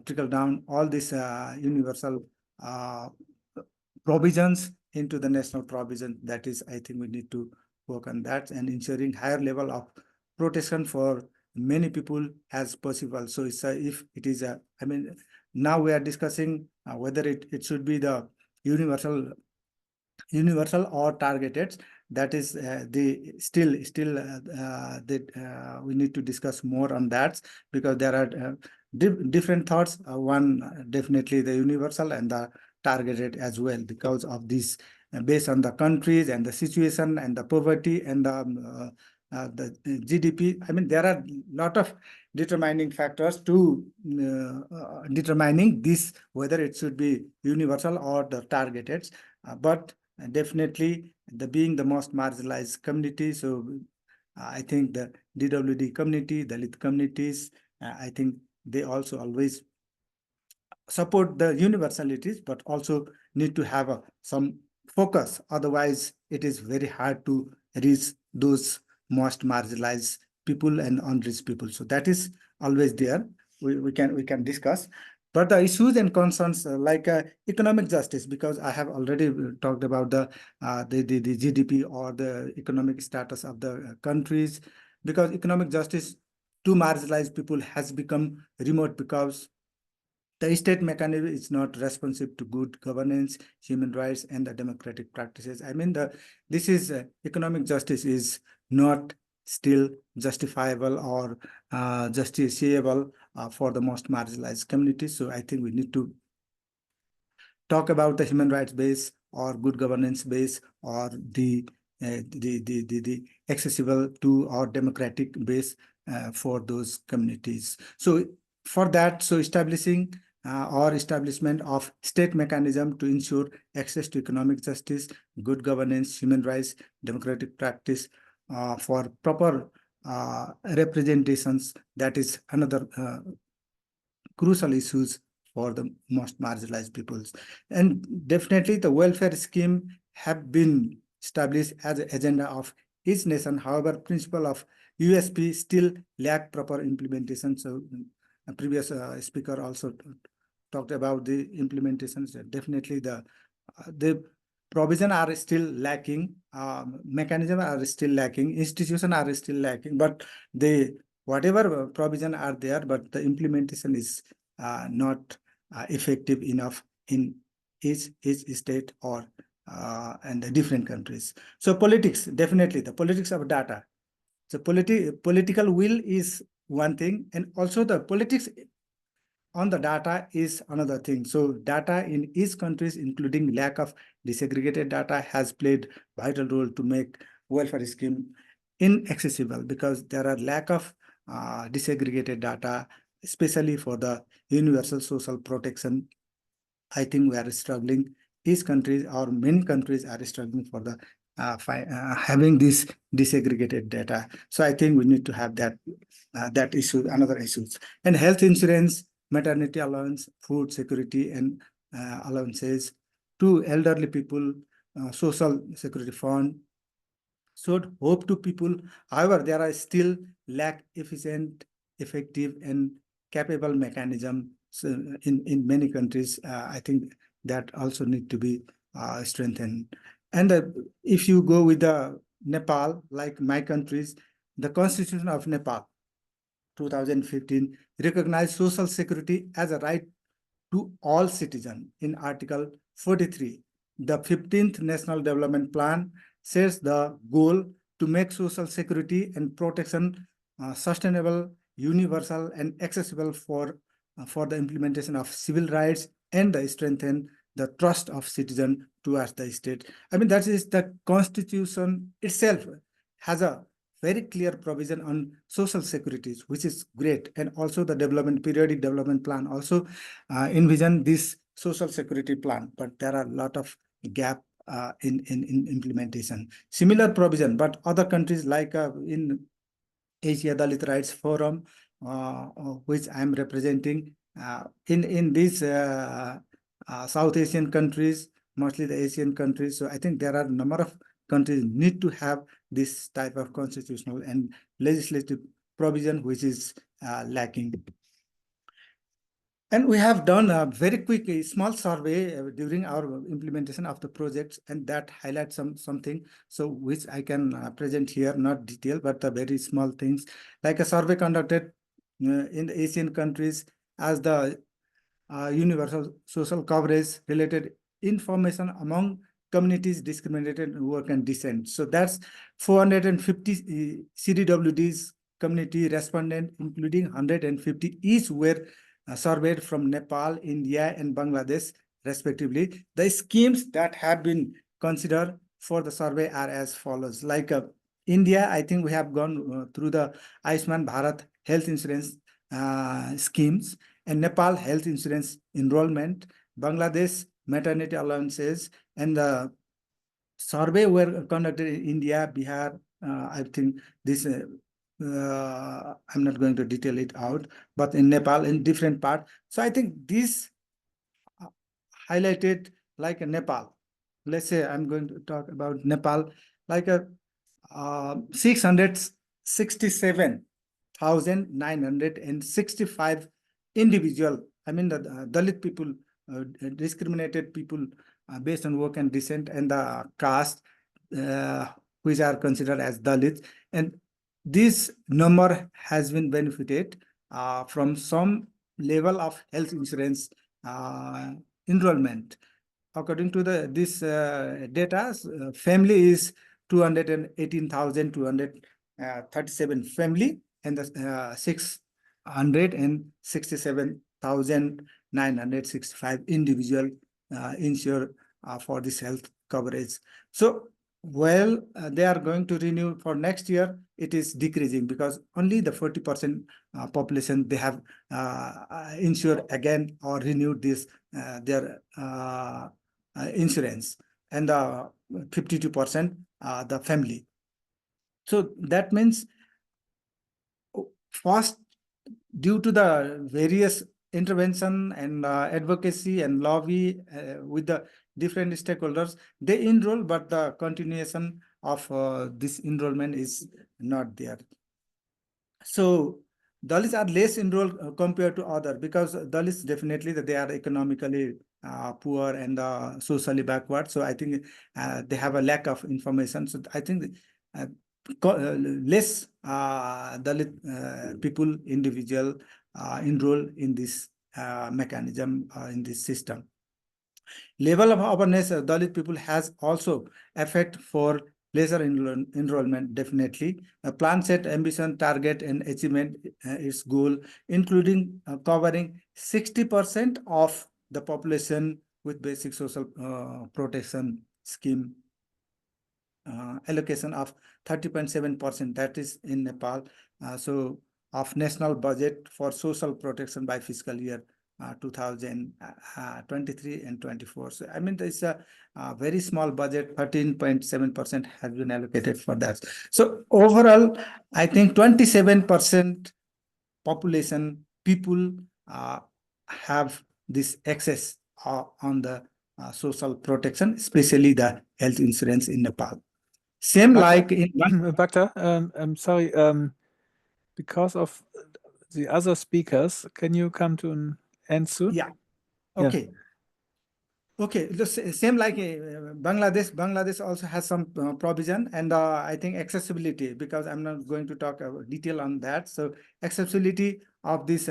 trickle down all these universal provisions into the national provision. That is, I think we need to work on that and ensuring higher level of protection for many people as possible. So it's if it is a, I mean, now we are discussing whether it should be the universal or targeted. That is the still we need to discuss more on that because there are different thoughts. One definitely the universal and the targeted as well because of this based on the countries and the situation and the poverty and the GDP. I mean, there are a lot of determining factors to determining this whether it should be universal or the targeted. But definitely the being the most marginalized community. So I think the DWD community, Dalit communities, I think they also always support the universalities, but also need to have some focus. Otherwise, it is very hard to reach those most marginalized people and unreached people. So that is always there. We can discuss. But the issues and concerns like economic justice, because I have already talked about the GDP or the economic status of the countries, because economic justice to marginalized people has become remote because the state mechanism is not responsive to good governance, human rights, and the democratic practices. I mean, this is economic justice is not still justifiable or justiciable for the most marginalized communities. So I think we need to talk about the human rights base or good governance base or the accessible to or democratic base for those communities. So for that, so establishing or establishment of state mechanism to ensure access to economic justice, good governance, human rights, democratic practice for proper representations, that is another crucial issues for the most marginalized peoples. And definitely the welfare scheme have been established as an agenda of each nation. However, principle of USP still lack proper implementation. So a previous speaker also talked about the implementations. Definitely the provision are still lacking, mechanism are still lacking, institutions are still lacking, but the whatever provision are there, but the implementation is not effective enough in each state or and the different countries. So politics, definitely the politics of data. So political will is one thing, and also the politics on the data is another thing. So data in each countries, including lack of disaggregated data, has played vital role to make welfare scheme inaccessible because there are lack of disaggregated data, especially for the universal social protection. I think we are struggling. Each countries or many countries are struggling for the having this disaggregated data. So I think we need to have that issue, another issues. And health insurance, maternity allowance, food security, and allowances to elderly people, social security fund should hope to people. However, there are still lack efficient, effective, and capable mechanism in many countries. I think that also need to be strengthened. And if you go with the Nepal, like my countries, the Constitution of Nepal, 2015, recognized social security as a right to all citizens in Article 43. The 15th National Development Plan sets the goal to make social security and protection sustainable, universal, and accessible for the implementation of civil rights and the strengthen the trust of citizens towards the state. I mean, that is the Constitution itself has a very clear provision on social securities, which is great. And also the periodic development plan also envision this social security plan, but there are a lot of gap in implementation. Similar provision, but other countries like in Asia Dalit Rights Forum, which I am representing, in these South Asian countries, mostly the Asian countries. So I think there are a number of countries need to have this type of constitutional and legislative provision, which is lacking. And we have done a very quick, small survey during our implementation of the projects, and that highlights something, so which I can present here, not detail, but the very small things, like a survey conducted in the Asian countries as the universal social coverage related information among communities discriminated work and descent. So that's 450 CDWDs community respondent, including 150 each were surveyed from Nepal, India, and Bangladesh, respectively. The schemes that have been considered for the survey are as follows. Like India, I think we have gone through the Ayushman Bharat health insurance schemes, and Nepal health insurance enrollment, Bangladesh maternity allowances, and the survey were conducted in India, Bihar. I think this, I'm not going to detail it out, but in Nepal, in different parts. So I think this highlighted like a Nepal. Let's say I'm going to talk about Nepal, like a 667,965 individual. I mean the Dalit people, discriminated people based on work and descent and the caste, which are considered as Dalits. And this number has been benefited from some level of health insurance enrollment. According to this data, family is 218,200 37 family and the 667,965 individual insured for this health coverage. So while they are going to renew for next year, it is decreasing because only the 40% population they have insured again or renewed this their insurance, and the 52% the family. So that means first, due to the various intervention and advocacy and lobby with the different stakeholders, they enroll, but the continuation of this enrollment is not there. So Dalits are less enrolled compared to other, because Dalits definitely that they are economically poor and socially backward. So I think they have a lack of information. So I think less Dalit people, individual enroll in this mechanism in this system. Level of awareness Dalit people has also effect for lesser enrollment, definitely. A plan set ambition, target, and achievement its goal, including covering 60% of the population with basic social protection scheme allocation of 30.7%, that is in Nepal. So of national budget for social protection by fiscal year 2023 and 24. So I mean, there's a very small budget, 13.7% has been allocated for that. So overall, I think 27% population people have this access on the social protection, especially the health insurance in Nepal. Same like in Bhakta, I'm sorry, because of the other speakers, can you come to an end soon? Yeah. Okay. Okay, the same like Bangladesh. Bangladesh also has some provision, and I think accessibility, because I'm not going to talk detail on that. So accessibility of this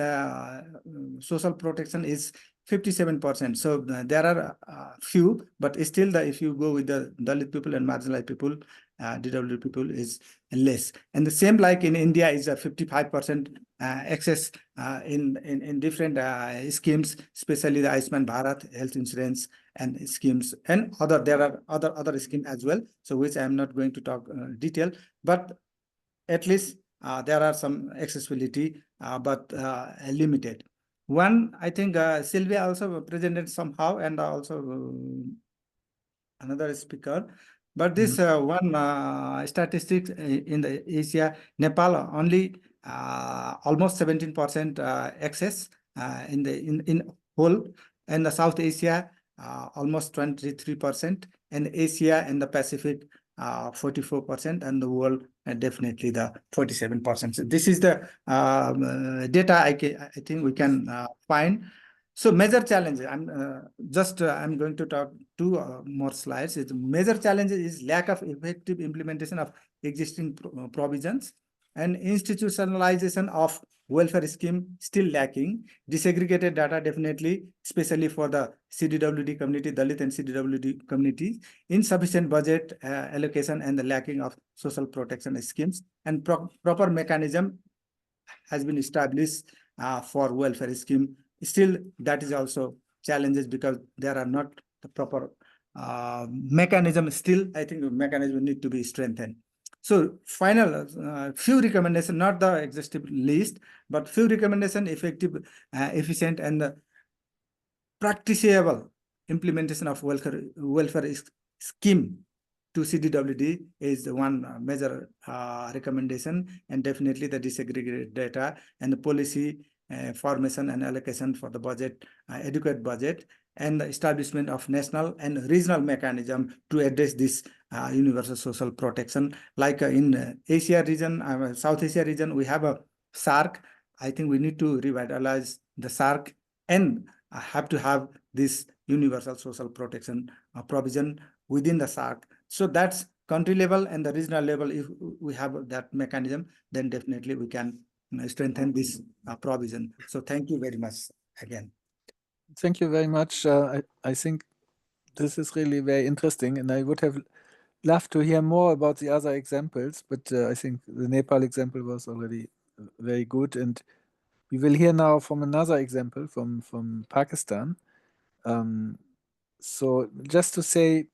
social protection is 57%. So there are few, but still if you go with the Dalit people and marginalized people, DW people is less. And the same like in India is a 55% access in different schemes, especially the Ayushman Bharat health insurance and schemes, and there are other schemes as well. So which I am not going to talk detail, but at least there are some accessibility, but limited. One, I think Sylvia also presented somehow, and also another speaker. But this one statistics in the Asia, Nepal only almost 17% access in whole, and the South Asia almost 23%, and Asia and the Pacific 44%, and the world definitely the 47%. So this is the data I think we can find. So major challenges, I'm going to talk two more slides. Major challenges is lack of effective implementation of existing provisions, and institutionalization of welfare scheme still lacking. Disaggregated data definitely, especially for the CDWD community, Dalit and CDWD community, insufficient budget allocation, and the lacking of social protection schemes, and proper mechanism has been established for welfare scheme. Still, that is also challenges, because there are not the proper mechanism. Still, I think the mechanism need to be strengthened. So final few recommendations, not the exhaustive list, but few recommendations: effective, efficient, and practicable implementation of welfare scheme to CDWD is the one major recommendation, and definitely the disaggregated data and the policy formation and allocation for the budget, adequate budget, and the establishment of national and regional mechanism to address this universal social protection. Like in Asia region, South Asia region, we have a SARC. I think we need to revitalize the SARC and have to have this universal social protection provision within the SARC. So that's country level and the regional level. If we have that mechanism, then definitely we can strengthen this provision. So thank you very much again. Thank you very much. I think this is really very interesting, and I would have love to hear more about the other examples, but I think the Nepal example was already very good. And we will hear now from another example from Pakistan. So just to say,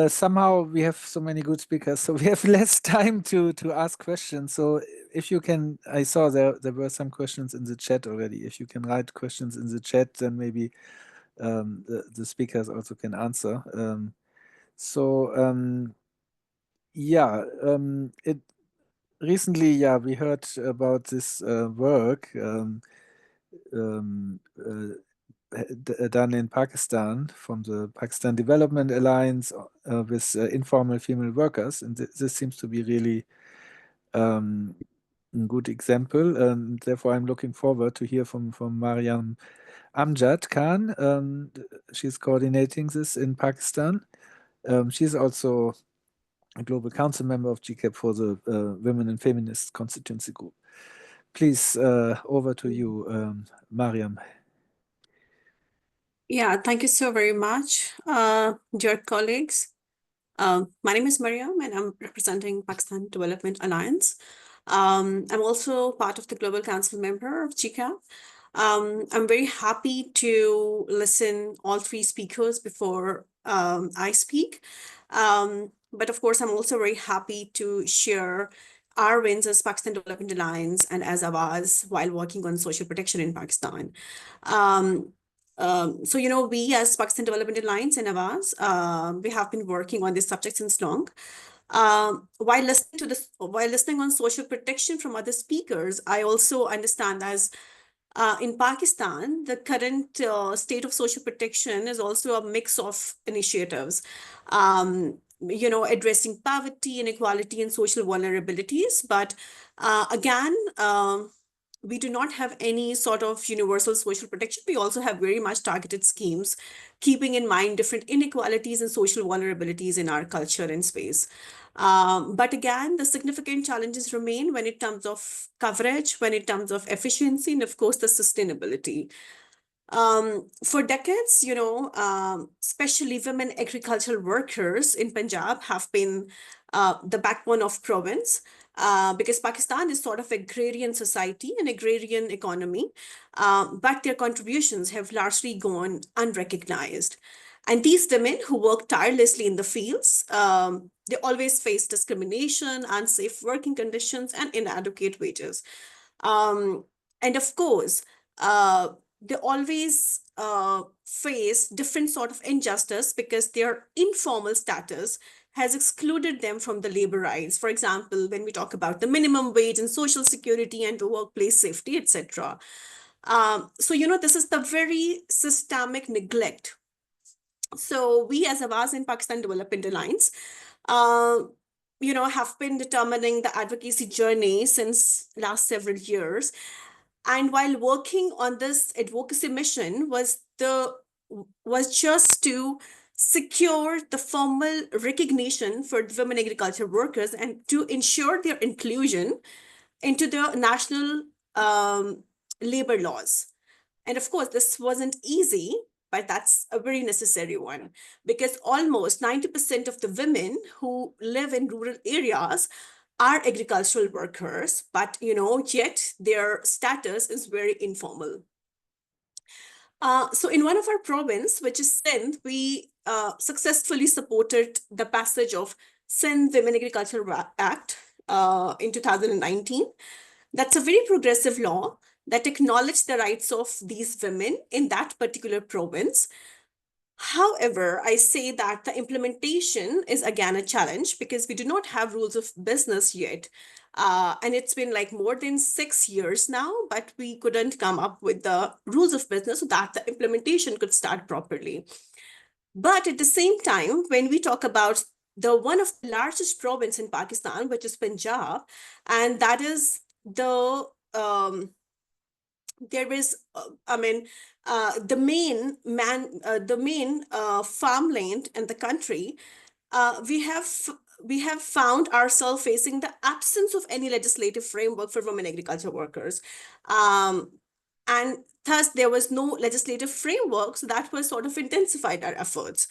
somehow we have so many good speakers, so we have less time to ask questions. So if you can, I saw there were some questions in the chat already. If you can write questions in the chat, then maybe the speakers also can answer. Yeah, it recently, yeah, we heard about this work done in Pakistan from the Pakistan Development Alliance with informal female workers, and this seems to be really a good example. And therefore, I'm looking forward to hear from Mariam Amjad Khan. She's coordinating this in Pakistan. She's also a global council member of GCAP for the Women and Feminist Constituency Group. Please, over to you, Mariam. Yeah, thank you so very much, dear colleagues. My name is Mariam, and I'm representing Pakistan Development Alliance. I'm also part of the Global Council member of GCAP. I'm very happy to listen all three speakers before I speak. But of course, I'm also very happy to share our wins as Pakistan Development Alliance and as Awaz while working on social protection in Pakistan. So, we as Pakistan Development Alliance and Awaz, we have been working on this subject since long. While listening on social protection from other speakers, I also understand as in Pakistan, the current state of social protection is also a mix of initiatives, addressing poverty, inequality, and social vulnerabilities. But again, we do not have any sort of universal social protection. We also have very much targeted schemes, keeping in mind different inequalities and social vulnerabilities in our culture and space. But again, the significant challenges remain when it comes of coverage, when it comes of efficiency, and of course, the sustainability. For decades, especially women agricultural workers in Punjab have been the backbone of province because Pakistan is sort of agrarian society, an agrarian economy, but their contributions have largely gone unrecognized. And these women who work tirelessly in the fields, they always face discrimination, unsafe working conditions, and inadequate wages. And of course, they always face different sort of injustice because their informal status has excluded them from the labor rights. For example, when we talk about the minimum wage and social security and the workplace safety, etc. So, this is the very systemic neglect. So we as Awaz in Pakistan Development Alliance, have been determining the advocacy journey since last several years. And while working on this advocacy mission was just to secure the formal recognition for the women agriculture workers and to ensure their inclusion into the national labor laws. And of course, this wasn't easy, but that's a very necessary one because almost 90% of the women who live in rural areas are agricultural workers, but yet their status is very informal. So in one of our province, which is Sindh, we successfully supported the passage of Sindh Women Agriculture Act in 2019. That's a very progressive law that acknowledged the rights of these women in that particular province. However, I say that the implementation is again a challenge because we do not have rules of business yet. And it's been like more than 6 years now, but we couldn't come up with the rules of business so that the implementation could start properly. But at the same time, when we talk about the one of the largest province in Pakistan, which is Punjab, and that is the there is the main farmland in the country, we have found ourselves facing the absence of any legislative framework for women agriculture workers, and thus there was no legislative framework, so that was sort of intensified our efforts.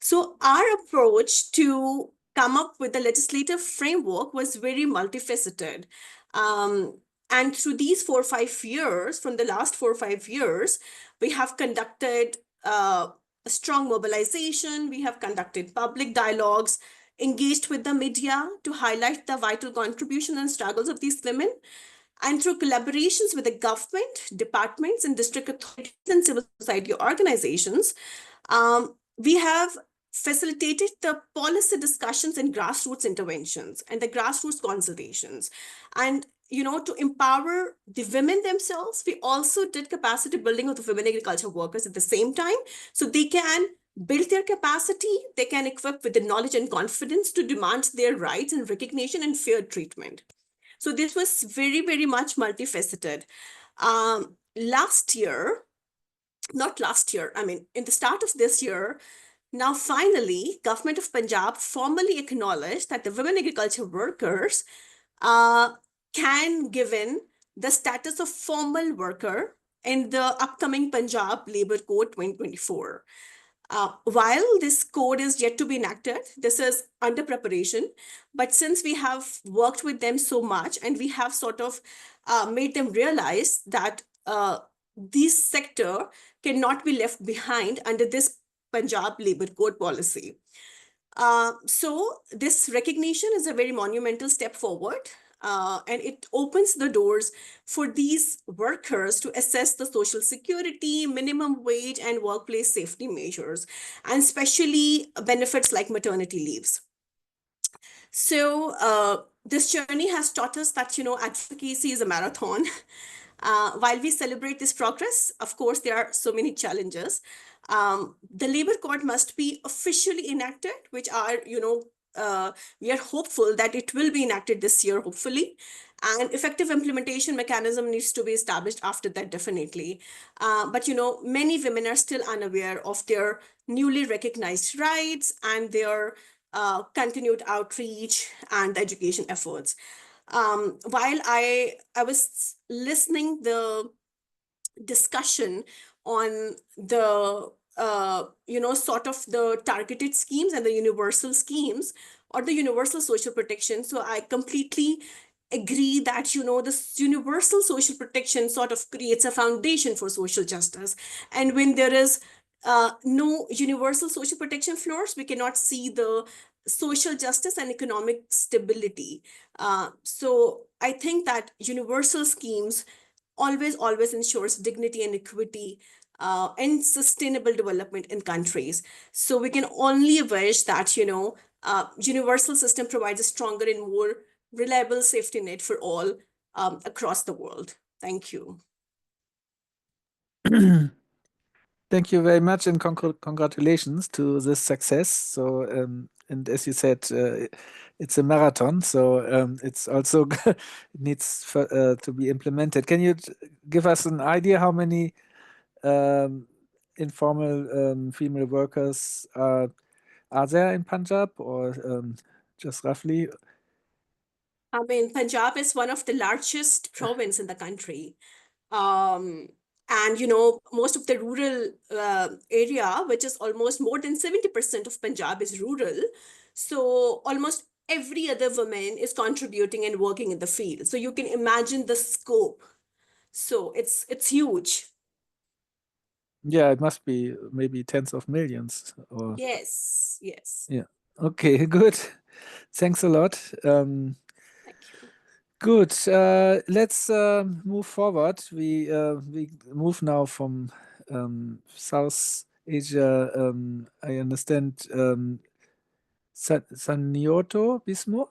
So our approach to come up with the legislative framework was very multifaceted. And through these 4 or 5 years, from the last 4 or 5 years, we have conducted a strong mobilization, we have conducted public dialogues, engaged with the media to highlight the vital contribution and struggles of these women. And through collaborations with the government, departments, and district authorities and civil society organizations, we have facilitated the policy discussions and grassroots interventions and the grassroots consultations. And to empower the women themselves, we also did capacity building of the women agriculture workers at the same time, so they can build their capacity, they can equip with the knowledge and confidence to demand their rights and recognition and fair treatment. So this was very, very much multifaceted. Last year, not last year, I mean, in the start of this year, now finally, Government of Punjab formally acknowledged that the women agriculture workers can given the status of formal worker in the upcoming Punjab Labour Code 2024. While this code is yet to be enacted, this is under preparation. But since we have worked with them so much and we have sort of made them realize that this sector cannot be left behind under this Punjab Labour Code policy. So this recognition is a very monumental step forward. And it opens the doors for these workers to assess the social security, minimum wage, and workplace safety measures, and especially benefits like maternity leaves. So this journey has taught us that, advocacy is a marathon. While we celebrate this progress, of course, there are so many challenges. The Labour Code must be officially enacted, which are, we are hopeful that it will be enacted this year, hopefully. And effective implementation mechanism needs to be established after that, definitely. But, many women are still unaware of their newly recognized rights and their continued outreach and education efforts. While I was listening the discussion on the sort of the targeted schemes and the universal schemes or the universal social protection, so I completely agree that this universal social protection sort of creates a foundation for social justice. And when there is no universal social protection floors, we cannot see the social justice and economic stability. So I think that universal schemes always ensures dignity and equity and sustainable development in countries. So we can only wish that, universal system provides a stronger and more reliable safety net for all across the world. Thank you. Thank you very much, and congratulations to this success. So, and as you said, it's a marathon, so it's also it needs to be implemented. Can you give us an idea how many informal female workers are there in Punjab, or just roughly? I mean, Punjab is one of the largest province in the country. And, most of the rural area, which is almost more than 70% of Punjab is rural. So almost every other woman is contributing and working in the field. So you can imagine the scope. So it's huge. Yeah, it must be maybe tens of millions. Or Yes. yeah. Okay, good. Thanks a lot. Thank you. Good. Let's move forward. We move now from South Asia. I understand Sanioto Bismo.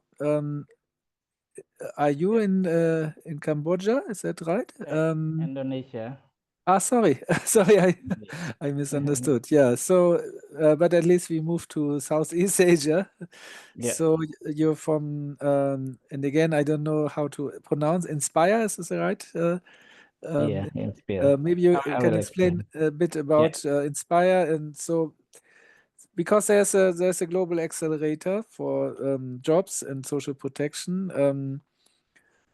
Are you in Cambodia? Is that right? Indonesia. Sorry, sorry, I Yeah. misunderstood. Yeah. So, but at least we moved to Southeast Asia. Yeah. So you're from, and again, I don't know how to pronounce Inspire. Is this right? Yeah, Inspire. Maybe you I can will explain a bit about Inspire, and so because there's a global accelerator for jobs and social protection,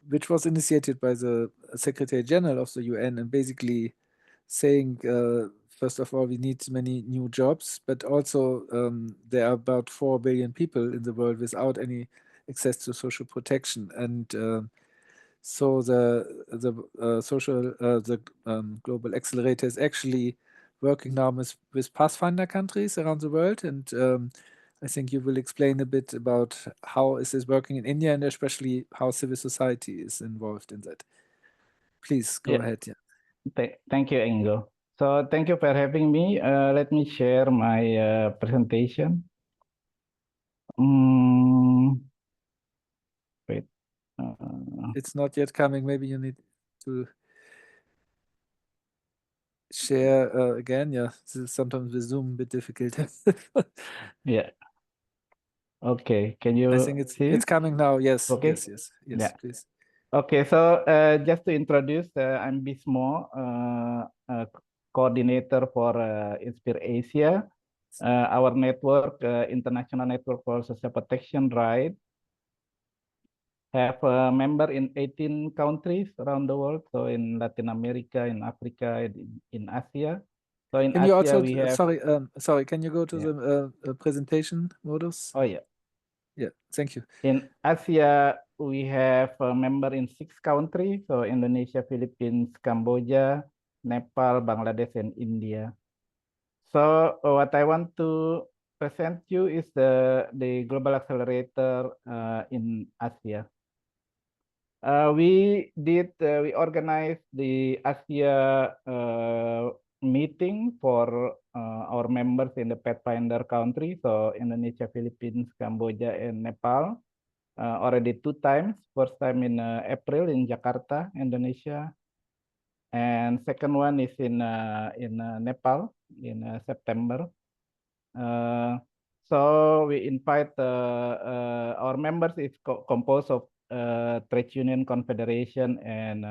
which was initiated by the Secretary General of the UN, and basically saying first of all, we need many new jobs, but also there are about 4 billion people in the world without any access to social protection. And so the Global Accelerator is actually working now with pathfinder countries around the world. And I think you will explain a bit about how is this working in India and especially how civil society is involved in that. Please go ahead. Yeah. Thank you, Ingo. So thank you for having me. Let me share my presentation. Wait. It's not yet coming. Maybe you need to share again. Yeah, sometimes with Zoom a bit difficult. Yeah. Okay. Can you I think see it's coming now. Yes. Okay. Yes. Yeah. Please. Okay. So just to introduce, I'm Bismo, coordinator for Inspire Asia. Our network, International Network for Social Protection Right, have a member in 18 countries around the world. So in Latin America, in Africa, in Asia. So in Can Asia, you also, we have. sorry, can you go to the presentation modus? Oh, yeah. Yeah, thank you. In Asia, we have a member in 6 countries. So Indonesia, Philippines, Cambodia, Nepal, Bangladesh, and India. So what I want to present you is the Global Accelerator in Asia. We organized the Asia meeting for our members in the pathfinder country, so Indonesia, Philippines, Cambodia, and Nepal. Already 2 times. First time in April in Jakarta, Indonesia, and second one is in Nepal in September. So we invite our members is composed of trade union confederation and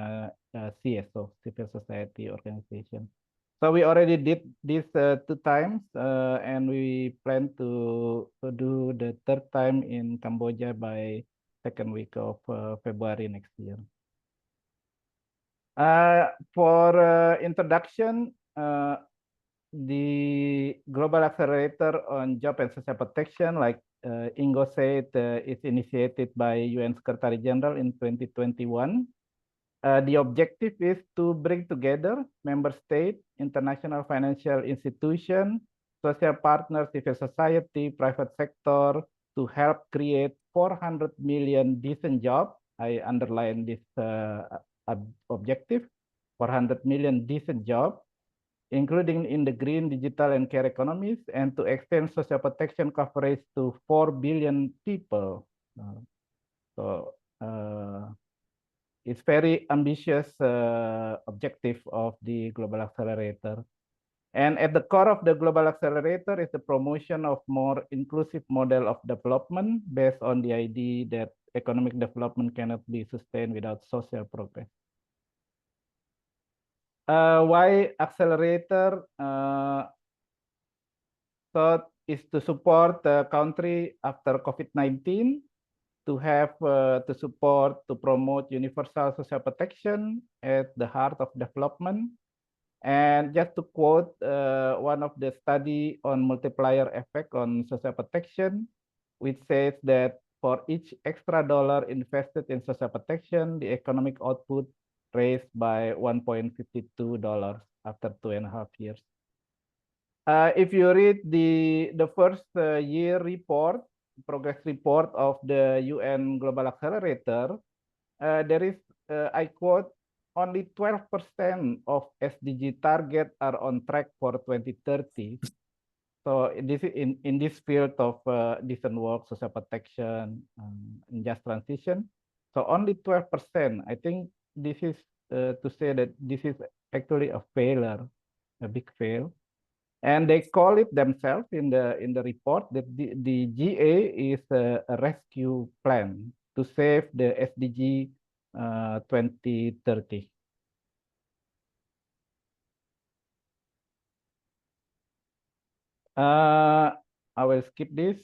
CSO, civil society organization. So we already did this 2 times, and we plan to do the 3rd time in Cambodia by 2nd week of February next year. For introduction, the Global Accelerator on Job and Social Protection, like Ingo said, is initiated by UN Secretary General in 2021. The objective is to bring together member states, international financial institutions, social partners, civil society, private sector, to help create 400 million decent jobs. I underline this objective, 400 million decent jobs, including in the green, digital, and care economies, and to extend social protection coverage to 4 billion people. It's very ambitious objective of the Global Accelerator. And at the core of the Global Accelerator is the promotion of more inclusive model of development based on the idea that economic development cannot be sustained without social progress. Why accelerator? Thought is to support the country after COVID-19, to have to support, to promote universal social protection at the heart of development. And just to quote one of the study on multiplier effect on social protection, which says that for each extra dollar invested in social protection, the economic output raised by $1.52 after 2.5 years. If you read the first year report, progress report of the UN Global Accelerator, there is, I quote, only 12% of SDG target are on track for 2030. So this is in this field of decent work, social protection, and just transition. So only 12%. I think this is to say that this is actually a failure, a big fail. And they call it themselves in the report that the GA is a rescue plan to save the SDG 2030. I will skip this.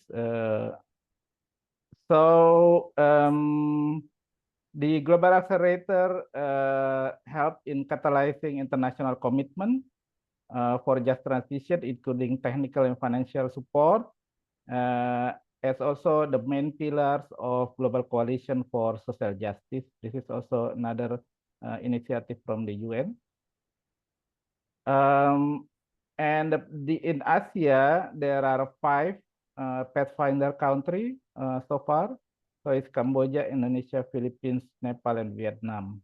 The Global Accelerator helped in catalyzing international commitment. for just transition, including technical and financial support, as also the main pillars of Global Coalition for Social Justice. This is also another initiative from the UN. And in Asia, there are 5 pathfinder countries so far. So it's Cambodia, Indonesia, Philippines, Nepal, and Vietnam.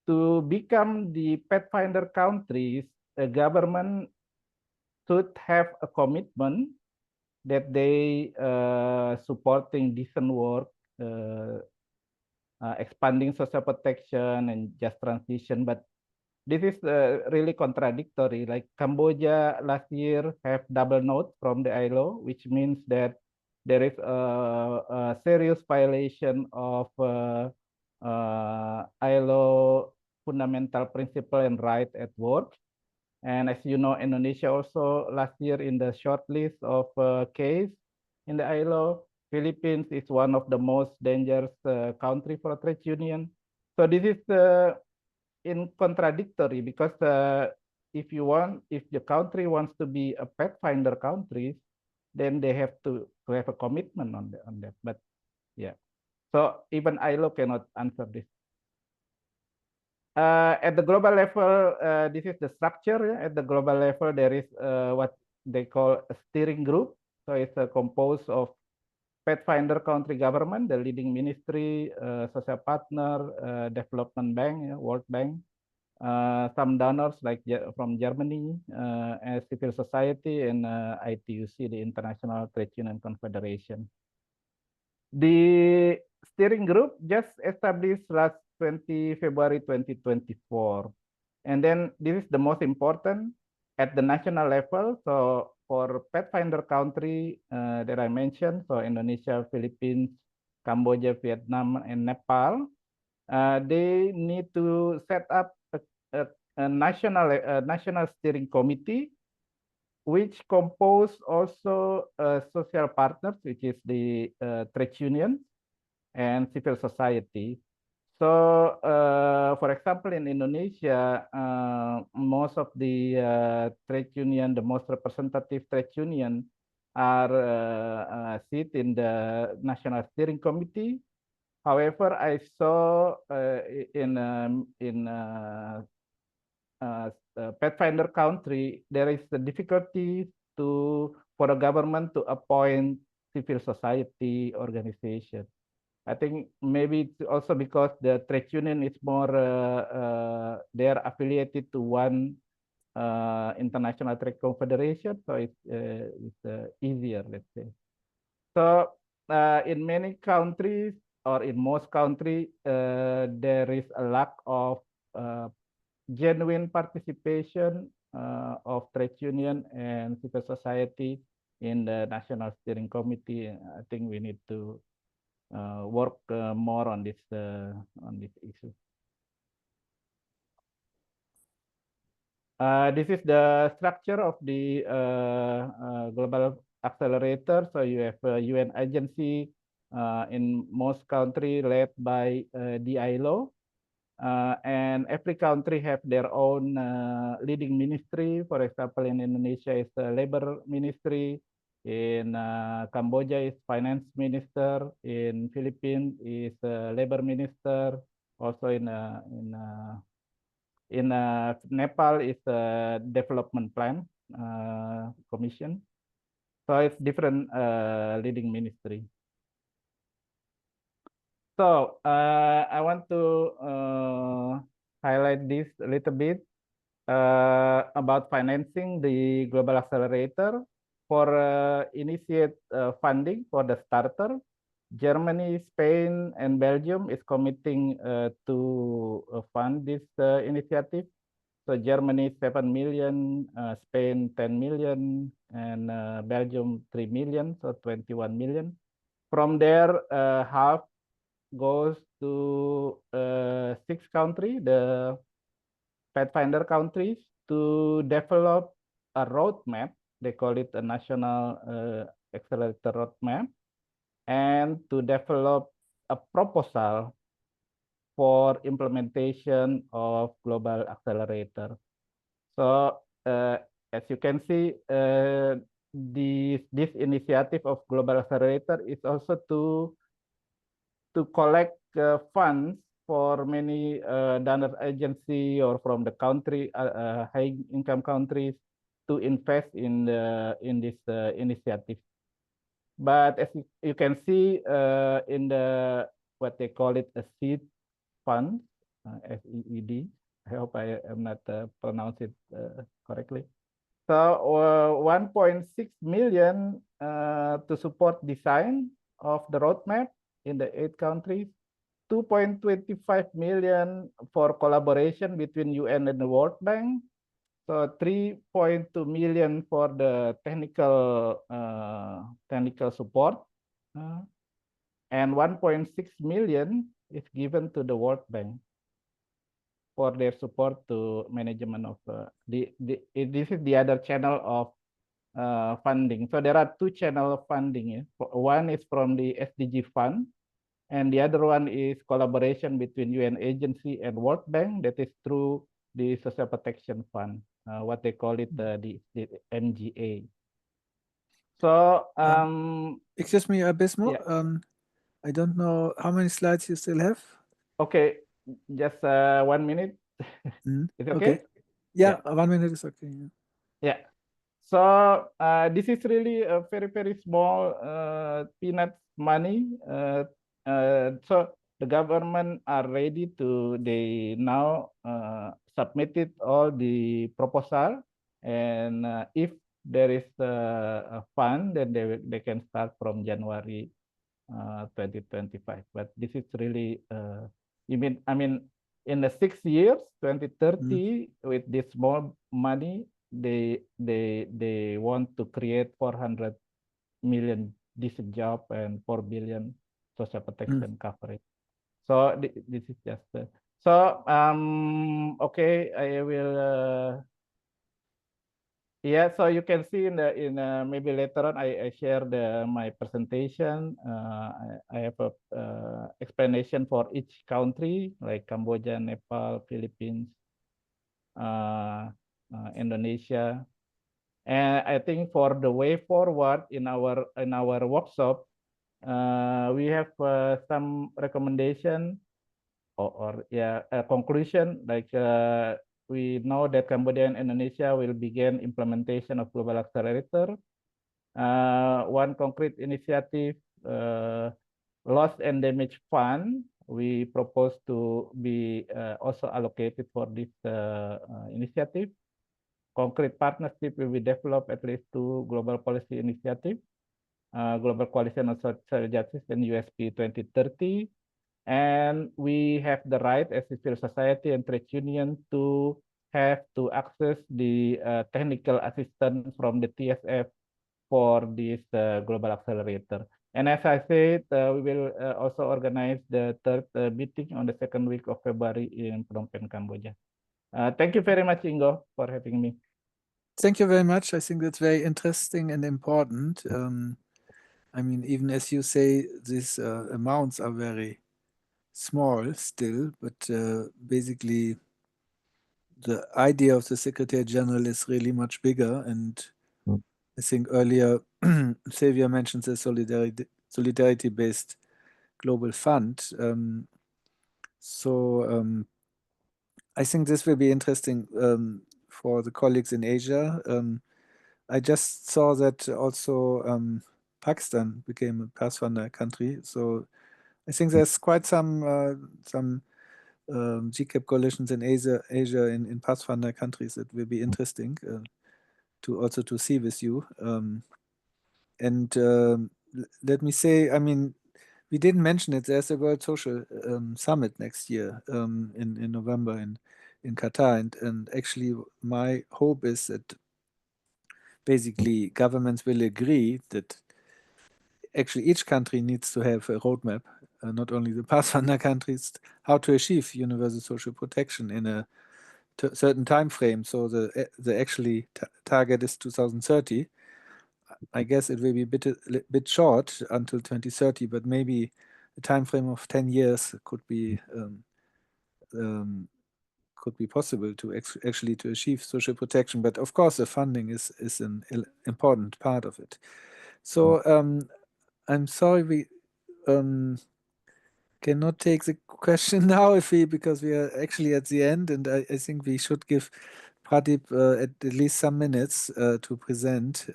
To become the pathfinder countries, the government should have a commitment that they supporting decent work, expanding social protection and just transition. But this is really contradictory. Like Cambodia last year have double note from the ILO, which means that there is a serious violation of ILO fundamental principle and right at work. And as you know, Indonesia also last year in the short list of case in the ILO. Philippines is one of the most dangerous country for a trade union. So this is in contradictory, because if the country wants to be a pathfinder country, then they have to have a commitment on that. But yeah, so even ILO cannot answer this. At the global level, this is the structure. At the global level, there is what they call a steering group. So it's composed of pathfinder country government, the leading ministry, social partner, development bank, World Bank, some donors like from Germany, and civil society, and ITUC, the International Trade Union Confederation. The steering group just established last February 2024. And then this is the most important at the national level. So for pathfinder country that I mentioned, so Indonesia, Philippines, Cambodia, Vietnam, and Nepal, they need to set up a national steering committee, which compose also social partners, which is the trade union and civil society. So, for example, in Indonesia, most of the trade union, the most representative trade union, are sit in the National Steering Committee. However, I saw in pathfinder country, there is a difficulty for the government to appoint civil society organization. I think maybe it's also because the trade union is more, they are affiliated to one international trade confederation, so it's easier, let's say. So in many countries, or in most countries, there is a lack of genuine participation of trade union and civil society in the National Steering Committee. I think we need to work more on this issue. This is the structure of the global accelerator. So you have a UN agency in most countries led by the ILO. And every country have their own leading ministry. For example, in Indonesia, it's the labor ministry. In Cambodia, is finance minister. In Philippines, is labor minister. Also in Nepal, is a development plan commission. So it's different leading ministry. So I want to highlight this a little bit about financing the Global Accelerator. For initiate funding for the starter, Germany, Spain, and Belgium is committing to fund this initiative. So Germany 7 million, Spain 10 million, and Belgium 3 million, so 21 million. From there, half goes to 6 countries, the pathfinder countries, to develop a roadmap. They call it a national accelerator roadmap, and to develop a proposal for implementation of global accelerator. So as you can see, this initiative of Global Accelerator is also to collect funds for many donor agency or from the country, high income countries, to invest in this initiative. But as you can see in the what they call it a seed fund, SEED. I hope I am not pronounce it correctly. So 1.6 million to support design of the roadmap in the 8 countries, 2.25 million for collaboration between UN and the World Bank, so 3.2 million for the technical support, and 1.6 million is given to the World Bank for their support to management of this is the other channel of funding. So there are 2 channels of funding. One is from the SDG fund, and the other one is collaboration between UN agency and World Bank, that is through the Social Protection Fund, what they call it the MGA. So excuse me, Abismo. Yeah. I don't know how many slides you still have. Okay, just 1 minute. Is it okay? Yeah, 1 minute is okay. Yeah. So this is really a very, very small peanuts money. So the government are ready to, they now submitted all the proposal, and if there is a fund, then they can start from January 2025. But this is really, I mean, in the 6 years, 2030, with this small money, they want to create 400 million decent job and 4 billion social protection coverage. So this is just so okay, I will yeah, so you can see in maybe later on I share my presentation. I have a explanation for each country, like Cambodia, Nepal, Philippines, Indonesia, and I think for the way forward in our workshop, we have some recommendation or yeah, a conclusion, like we know that Cambodia and Indonesia will begin implementation of Global Accelerator. One concrete initiative, loss and damage fund, we propose to be also allocated for this initiative. Concrete partnership will be developed at least 2 global policy initiatives, Global Coalition on Social Justice and USP 2030. And we have the right as civil society and trade union to have to access the technical assistance from the TSF for this Global Accelerator. And as I said, we will also organize the 3rd meeting on the 2nd week of February in Phnom Penh, Cambodia. Thank you very much, Ingo, for having me. Thank you very much. I think that's very interesting and important. I mean, even as you say, these amounts are very small still, but basically the idea of the Secretary General is really much bigger. And I think earlier Sylvia mentioned the solidarity-based global fund. I think this will be interesting for the colleagues in Asia. I just saw that also Pakistan became a pathfinder country. So I think there's quite some GCAP coalitions in Asia in pathfinder countries that will be interesting to also to see with you. Let me say, I mean, we didn't mention it. There's a World Social Summit next year in November in Qatar, and actually my hope is that basically governments will agree that actually each country needs to have a roadmap, not only the pathfinder countries, how to achieve universal social protection in a certain time frame. So the actually target is 2030. I guess it will be a bit short until 2030, but maybe a time frame of 10 years could be could be possible to actually to achieve social protection. But of course, the funding is an important part of it. So I'm sorry we cannot take the question now because we are actually at the end, and I think we should give Pradeep at least some minutes to present.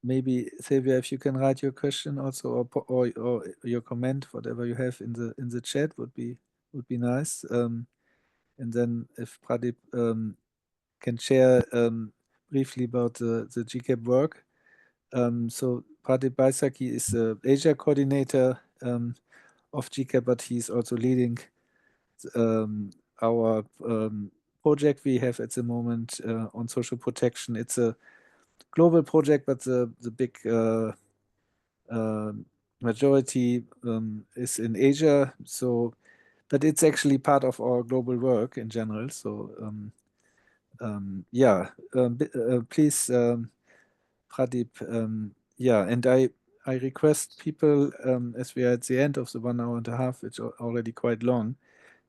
Maybe Sylvia, if you can write your question also, or your comment, whatever you have in the chat would be nice. And then if Pradeep can share briefly about the GCAP work. So Pradeep Baisakhi is the Asia coordinator of GCAP, but he's also leading our project we have at the moment on social protection. It's a global project, but the big majority is in Asia. So, but it's actually part of our global work in general. So, yeah, please, Pradeep. Yeah, and I request people, as we are at the end of the 1 hour and a half, which are already quite long,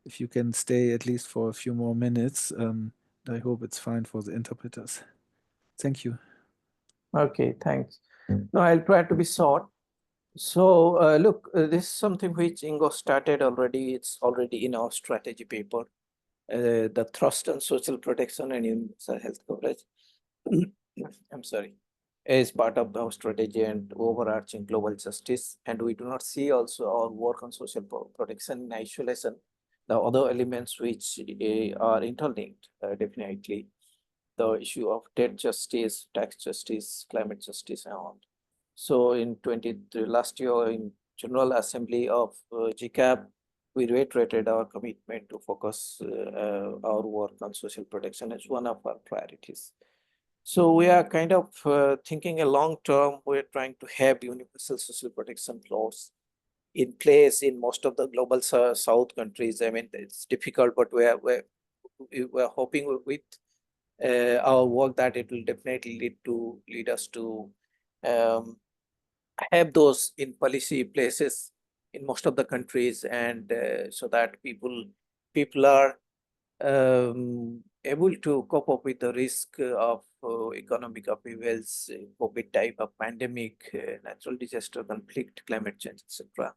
if you can stay at least for a few more minutes. I hope it's fine for the interpreters. Thank you. Okay, thanks. No, I'll try to be short. So look, this is something which Ingo started already. It's already in our strategy paper, the thrust on social protection and universal health coverage. I'm sorry, is part of our strategy and overarching global justice. And we do not see also our work on social protection in isolation. The other elements which are interlinked, definitely. The issue of debt justice, tax justice, climate justice, and all. So in last year in General Assembly of GCAP, we reiterated our commitment to focus our work on social protection as one of our priorities. So we are kind of thinking a long term. We're trying to have universal social protection laws in place in most of the global South countries. I mean, it's difficult, but we're hoping with our work that it will definitely lead us to have those in policy places in most of the countries, and so that people are able to cope up with the risk of economic upheavals, COVID type of pandemic, natural disaster, conflict, climate change, etc.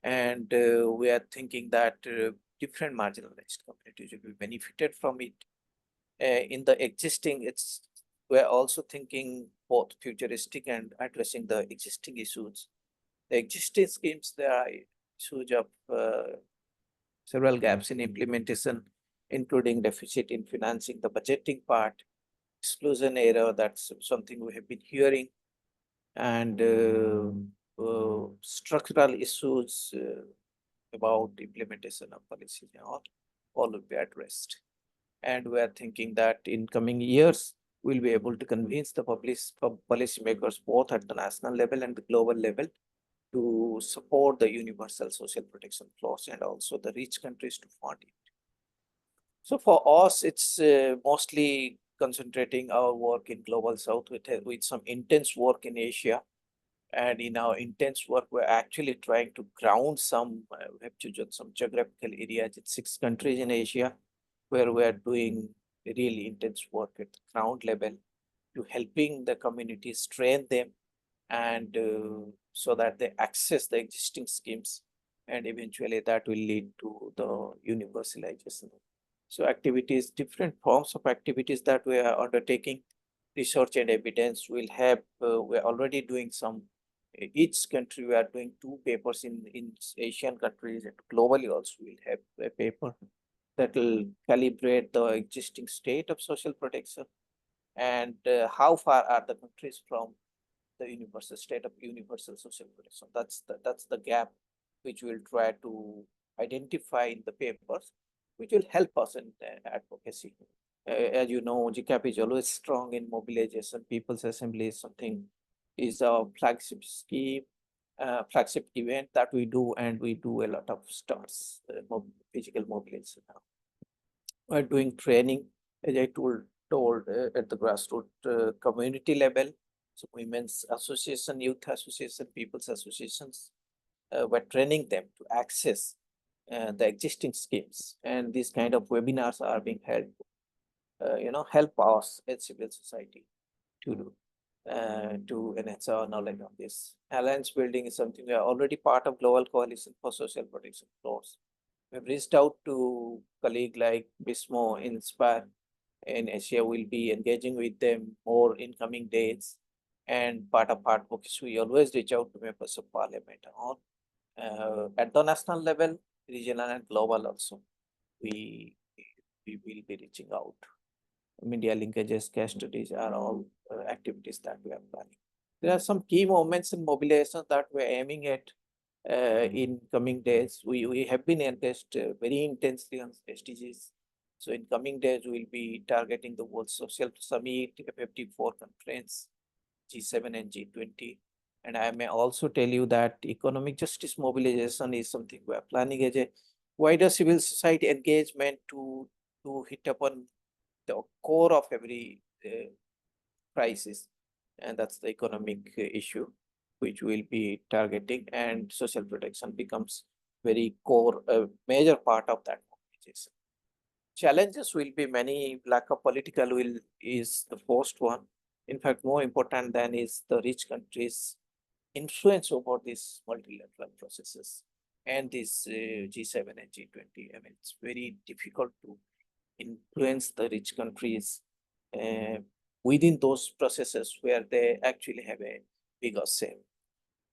And we are thinking that different marginalized communities will be benefited from it. In the existing, we're also thinking both futuristic and addressing the existing issues. The existing schemes, there are issues of several gaps in implementation, including deficit in financing the budgeting part, exclusion error, that's something we have been hearing, and structural issues about implementation of policies and all will be addressed. And we are thinking that in coming years, we'll be able to convince the policymakers both at the national level and the global level to support the universal social protection clause and also the rich countries to fund it. So for us, it's mostly concentrating our work in Global South with some intense work in Asia. And in our intense work, we're actually trying to ground some, we have chosen some geographical areas in 6 countries in Asia, where we're doing really intense work at the ground level to helping the communities, train them, and so that they access the existing schemes, and eventually that will lead to the universalization. So activities, different forms of activities that we are undertaking, research and evidence will have, we're already doing some, each country we are doing 2 papers in Asian countries, and globally also we'll have a paper that will calibrate the existing state of social protection and how far are the countries from the universal state of universal social protection. That's the gap which we'll try to identify in the papers, which will help us in advocacy. As you know, GCAP is always strong in mobilization. People's Assembly is our flagship scheme, flagship event that we do, and we do a lot of stars, physical mobilization now. We're doing training, as I told at the grassroots community level. So women's association, youth association, people's associations, we're training them to access the existing schemes. And these kind of webinars are being held, help us as civil society to enhance our knowledge on this. Alliance building is something we are already part of Global Coalition for Social Protection Floors. We've reached out to colleagues like BISMO, Inspire in Asia. We'll be engaging with them more in coming days. And part of advocacy, we always reach out to members of parliament on at the national level, regional and global also. We will be reaching out. Media linkages, case studies are all activities that we are planning. There are some key moments in mobilization that we're aiming at in coming days. We have been engaged very intensely on SDGs. So in coming days, we'll be targeting the World Social Summit, F54 conference, G7 and G20. And I may also tell you that economic justice mobilization is something we are planning as a wider civil society engagement to hit upon the core of every crisis, and that's the economic issue, which we'll be targeting, and social protection becomes very core, major part of that mobilization. Challenges will be many. Lack of political will is the first one. In fact, more important than is the rich countries' influence over these multilateral processes and this G7 and G20. I mean, it's very difficult to influence the rich countries within those processes where they actually have a bigger say.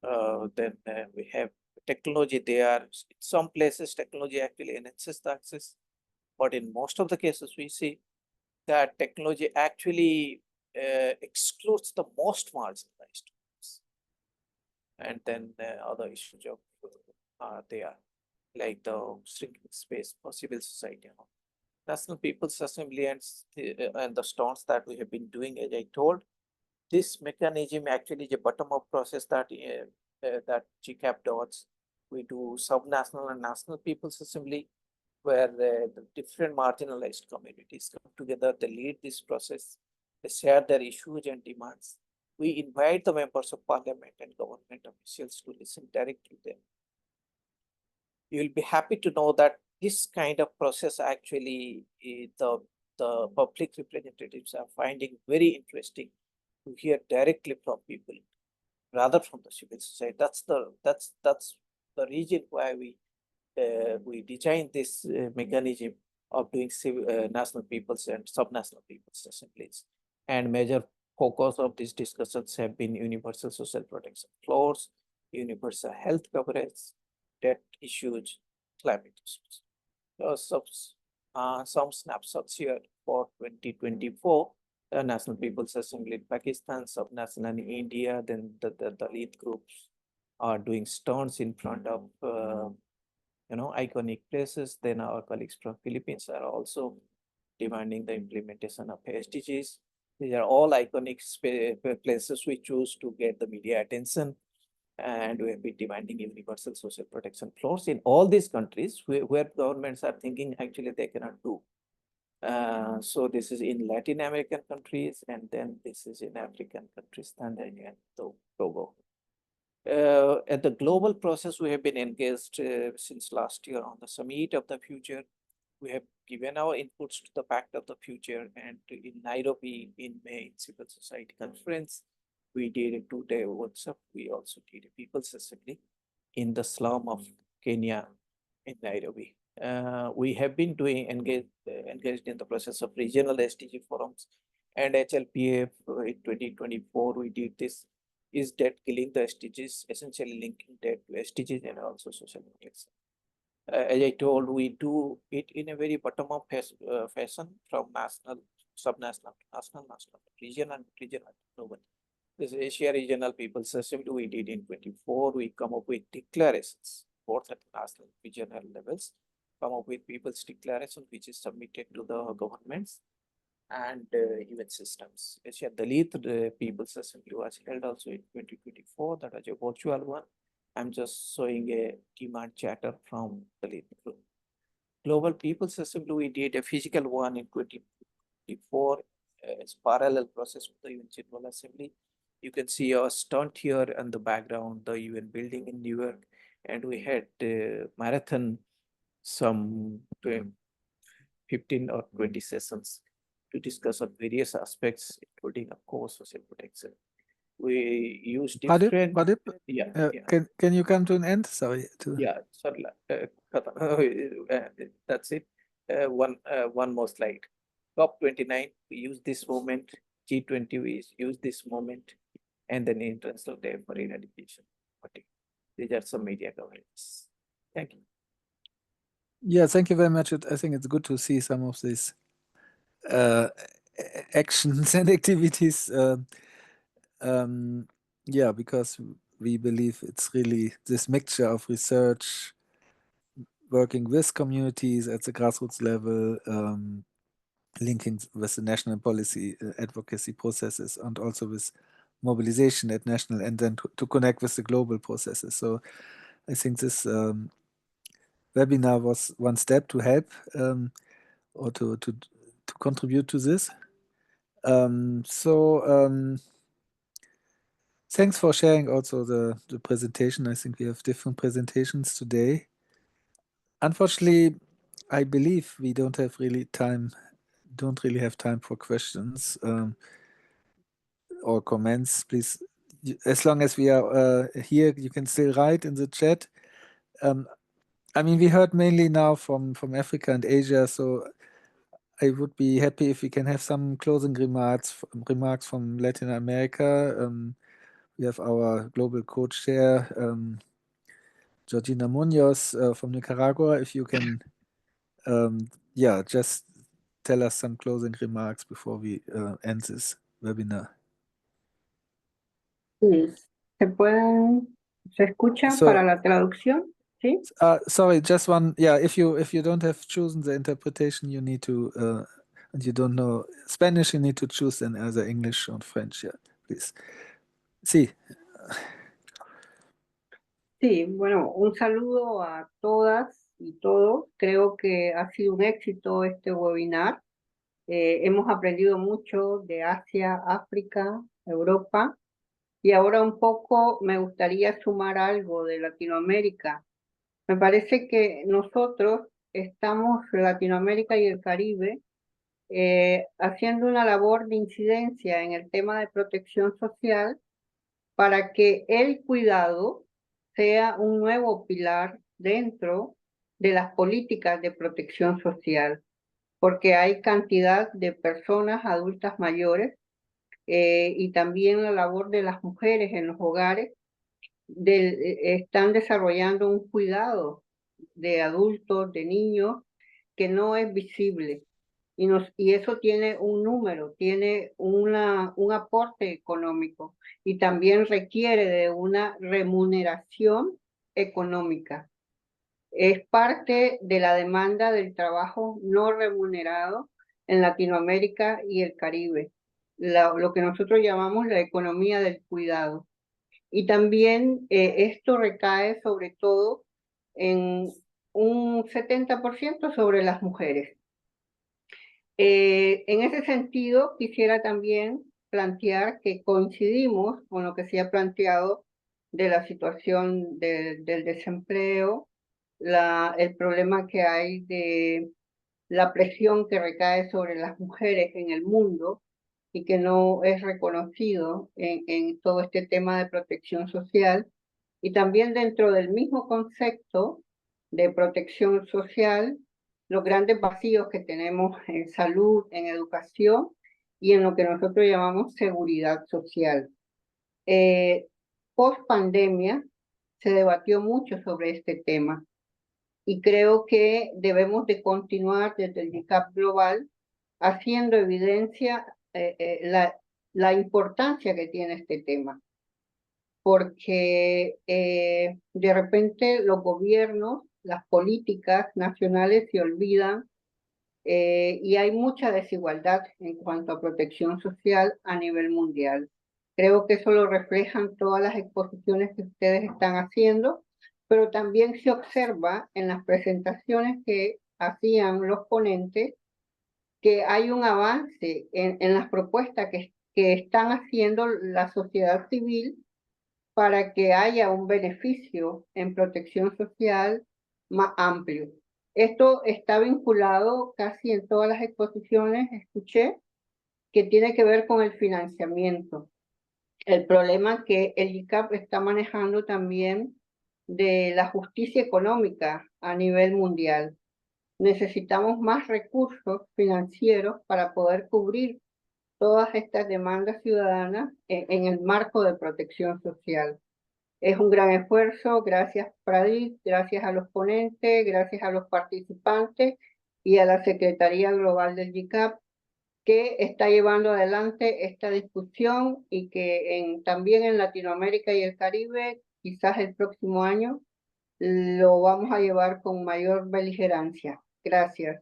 Then we have technology. In some places technology actually enhances the access, but in most of the cases we see that technology actually excludes the most marginalized groups. And then other issues of there, like the shrinking space for civil society. National People's Assembly and the stones that we have been doing, as I told, this mechanism actually is a bottom-up process that that GCAP does. We do subnational and national People's Assembly, where the different marginalized communities come together. They lead this process. They share their issues and demands. We invite the members of parliament and government officials to listen directly to them. You will be happy to know that this kind of process actually the public representatives are finding very interesting to hear directly from people rather from the civil society. That's the reason why we designed this mechanism of doing national people's and subnational people's assemblies. And major focus of these discussions have been universal social protection floors, universal health coverage, debt issues, climate issues. Some snapshots here for 2024. The National People's Assembly in Pakistan, subnational in India, then the lead groups are doing stunts in front of iconic places. Then our colleagues from Philippines are also demanding the implementation of SDGs. These are all iconic places we choose to get the media attention. And we have been demanding universal social protection floors in all these countries where governments are thinking actually they cannot do. So this is in Latin American countries, and then this is in African countries, Tanzania and Togo. At the global process, we have been engaged since last year on the Summit of the Future. We have given our inputs to the Pact of the Future, and in Nairobi in May, Civil Society Conference, we did a 2-day workshop. We also did a People's Assembly in the slum of Kenya in Nairobi. We have been engaged in the process of regional SDG forums and HLPF in 2024. We did this. Is debt killing the SDGs, essentially linking debt to SDGs and also social protection. As I told, we do it in a very bottom-up fashion from national, subnational, national, regional, global. This Asia Regional People's Assembly we did in 24. We come up with declarations, both at national, regional levels, come up with people's declaration, which is submitted to the governments and even systems. Asia Dalit People's Assembly was held also in 2024. That was a virtual one. I'm just showing a demand chatter from Dalit group. Global People's Assembly, we did a physical one in 2024. It's parallel process with the UN General Assembly. You can see a stunt here in the background, the UN building in New York, and we had marathon some 15 or 20 sessions to discuss on various aspects, including, of course, social protection. We use different. Pardip, Yeah. can you come to an end? Sorry. Yeah, sorry. That's it. One more slide. COP29, we use this moment. G20, we use this moment. And then International Day for Eradication. These are some media coverage. Thank you. Yeah, thank you very much. I think it's good to see some of these actions and activities. Yeah, because we believe it's really this mixture of research, working with communities at the grassroots level, linking with the national policy advocacy processes, and also with mobilization at national, and then to connect with the global processes. So I think this webinar was one step to help or to contribute to this. Thanks for sharing also the presentation. I think we have different presentations today. Unfortunately, I believe we don't really have time for questions or comments. Please, as long as we are here, you can still write in the chat. I mean, we heard mainly now from Africa and Asia, so I would be happy if we can have some closing remarks from Latin America. We have our global co-chair, Georgina Munoz from Nicaragua. If you can, just tell us some closing remarks before we end this webinar. Sí. ¿Se escucha So, para la traducción? ¿Sí? Sorry, just one. Yeah, if you don't have chosen the interpretation, you need to, and you don't know Spanish, you need to choose then either English or French. Yeah, please. Sí. Sí, bueno, un saludo a todas y todos. Creo que ha sido un éxito este webinar. Hemos aprendido mucho de Asia, África, Europa, y ahora un poco me gustaría sumar algo de Latinoamérica. Me parece que nosotros estamos, Latinoamérica y el Caribe, haciendo una labor de incidencia en el tema de protección social para que el cuidado sea un nuevo pilar dentro de las políticas de protección social, porque hay cantidad de personas adultas mayores y también la labor de las mujeres en los hogares están desarrollando un cuidado de adultos, de niños, que no es visible. Y eso tiene un número, tiene un aporte económico y también requiere de una remuneración económica. Es parte de la demanda del trabajo no remunerado en Latinoamérica y el Caribe, lo que nosotros llamamos la economía del cuidado. Y también esto recae sobre todo en un 70% sobre las mujeres. En ese sentido, quisiera también plantear que coincidimos con lo que se ha planteado de la situación del desempleo, el problema que hay de la presión que recae sobre las mujeres en el mundo y que no es reconocido en todo este tema de protección social. Y también dentro del mismo concepto de protección social, los grandes vacíos que tenemos en salud, en educación y en lo que nosotros llamamos seguridad social. Post pandemia se debatió mucho sobre este tema y creo que debemos de continuar desde el GCAP global haciendo evidencia la importancia que tiene este tema, porque de repente los gobiernos, las políticas nacionales se olvidan y hay mucha desigualdad en cuanto a protección social a nivel mundial. Creo que eso lo reflejan todas las exposiciones que ustedes están haciendo, pero también se observa en las presentaciones que hacían los ponentes que hay un avance en las propuestas que están haciendo la sociedad civil para que haya un beneficio en protección social más amplio. Esto está vinculado casi en todas las exposiciones, escuché, que tiene que ver con el financiamiento. El problema que el GCAP está manejando también de la justicia económica a nivel mundial. Necesitamos más recursos financieros para poder cubrir todas estas demandas ciudadanas en el marco de protección social. Es un gran esfuerzo, gracias Pradip, gracias a los ponentes, gracias a los participantes y a la Secretaría Global del GCAP que está llevando adelante esta discusión y que también en Latinoamérica y el Caribe, quizás el próximo año, lo vamos a llevar con mayor beligerancia. Gracias.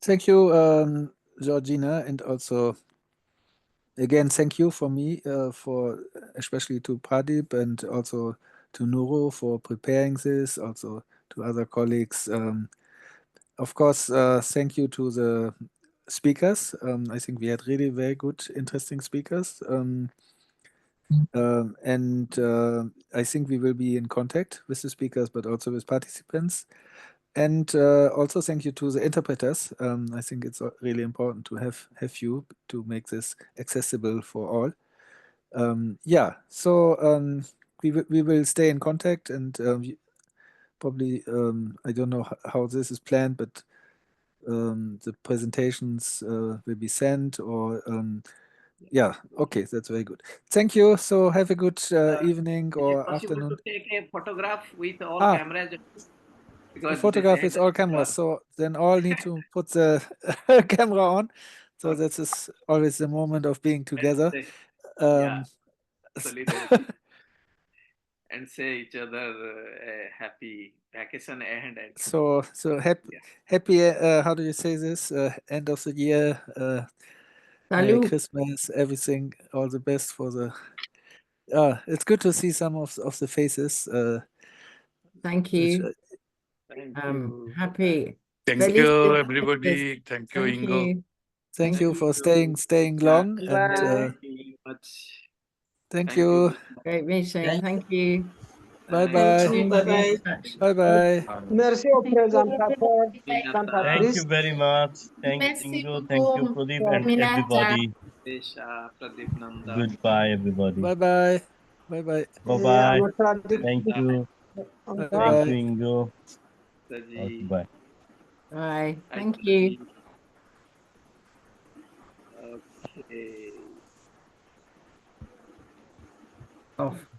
Thank you, Georgina, and also again, thank you for me, for especially to Pradip and also to Nuro for preparing this, also to other colleagues. Of course, thank you to the speakers. I think we had really very good, interesting speakers. And I think we will be in contact with the speakers, but also with participants. And also thank you to the interpreters. I think it's really important to have you to make this accessible for all. Yeah, so we will stay in contact, and probably I don't know how this is planned, but the presentations will be sent, or yeah, okay, that's very good. Thank you. So have a good evening or Is it possible afternoon. to take a photograph with all Ah. cameras? The Because photograph they is say all that, cameras, so then all need to put the camera on. So Okay. this is always the moment of being together. Yeah, solidarity. And say each other a happy vacation and So happy. How do you say this? End of the year. Merry Salut. Christmas. Everything. All the best for the. It's good to see some of the faces. Thank you. thank you. Happy. Thank Feliz you, Christmas. everybody. Thank you, Thank Ingo. you. Thank you for you. staying Yeah, long, and thank you much. thank you. Great meeting. Thank you. Bye Thank bye. you. Bye-bye. Bye bye. Merci au présentateur, Thank you présentatrice. very much. Thank you, Merci Ingo. Thank you, beaucoup, Pradeep, and Minata. everybody. Desha, Pradeep Nanda. Goodbye, everybody. Bye bye. Bye bye. Bye Et à bye. notre traductrice. Thank you. Au Bye revoir. Thank bye. you, Ingo. Saji. Bye. Bye. Hi, Thank you. Saji. Okay. Off.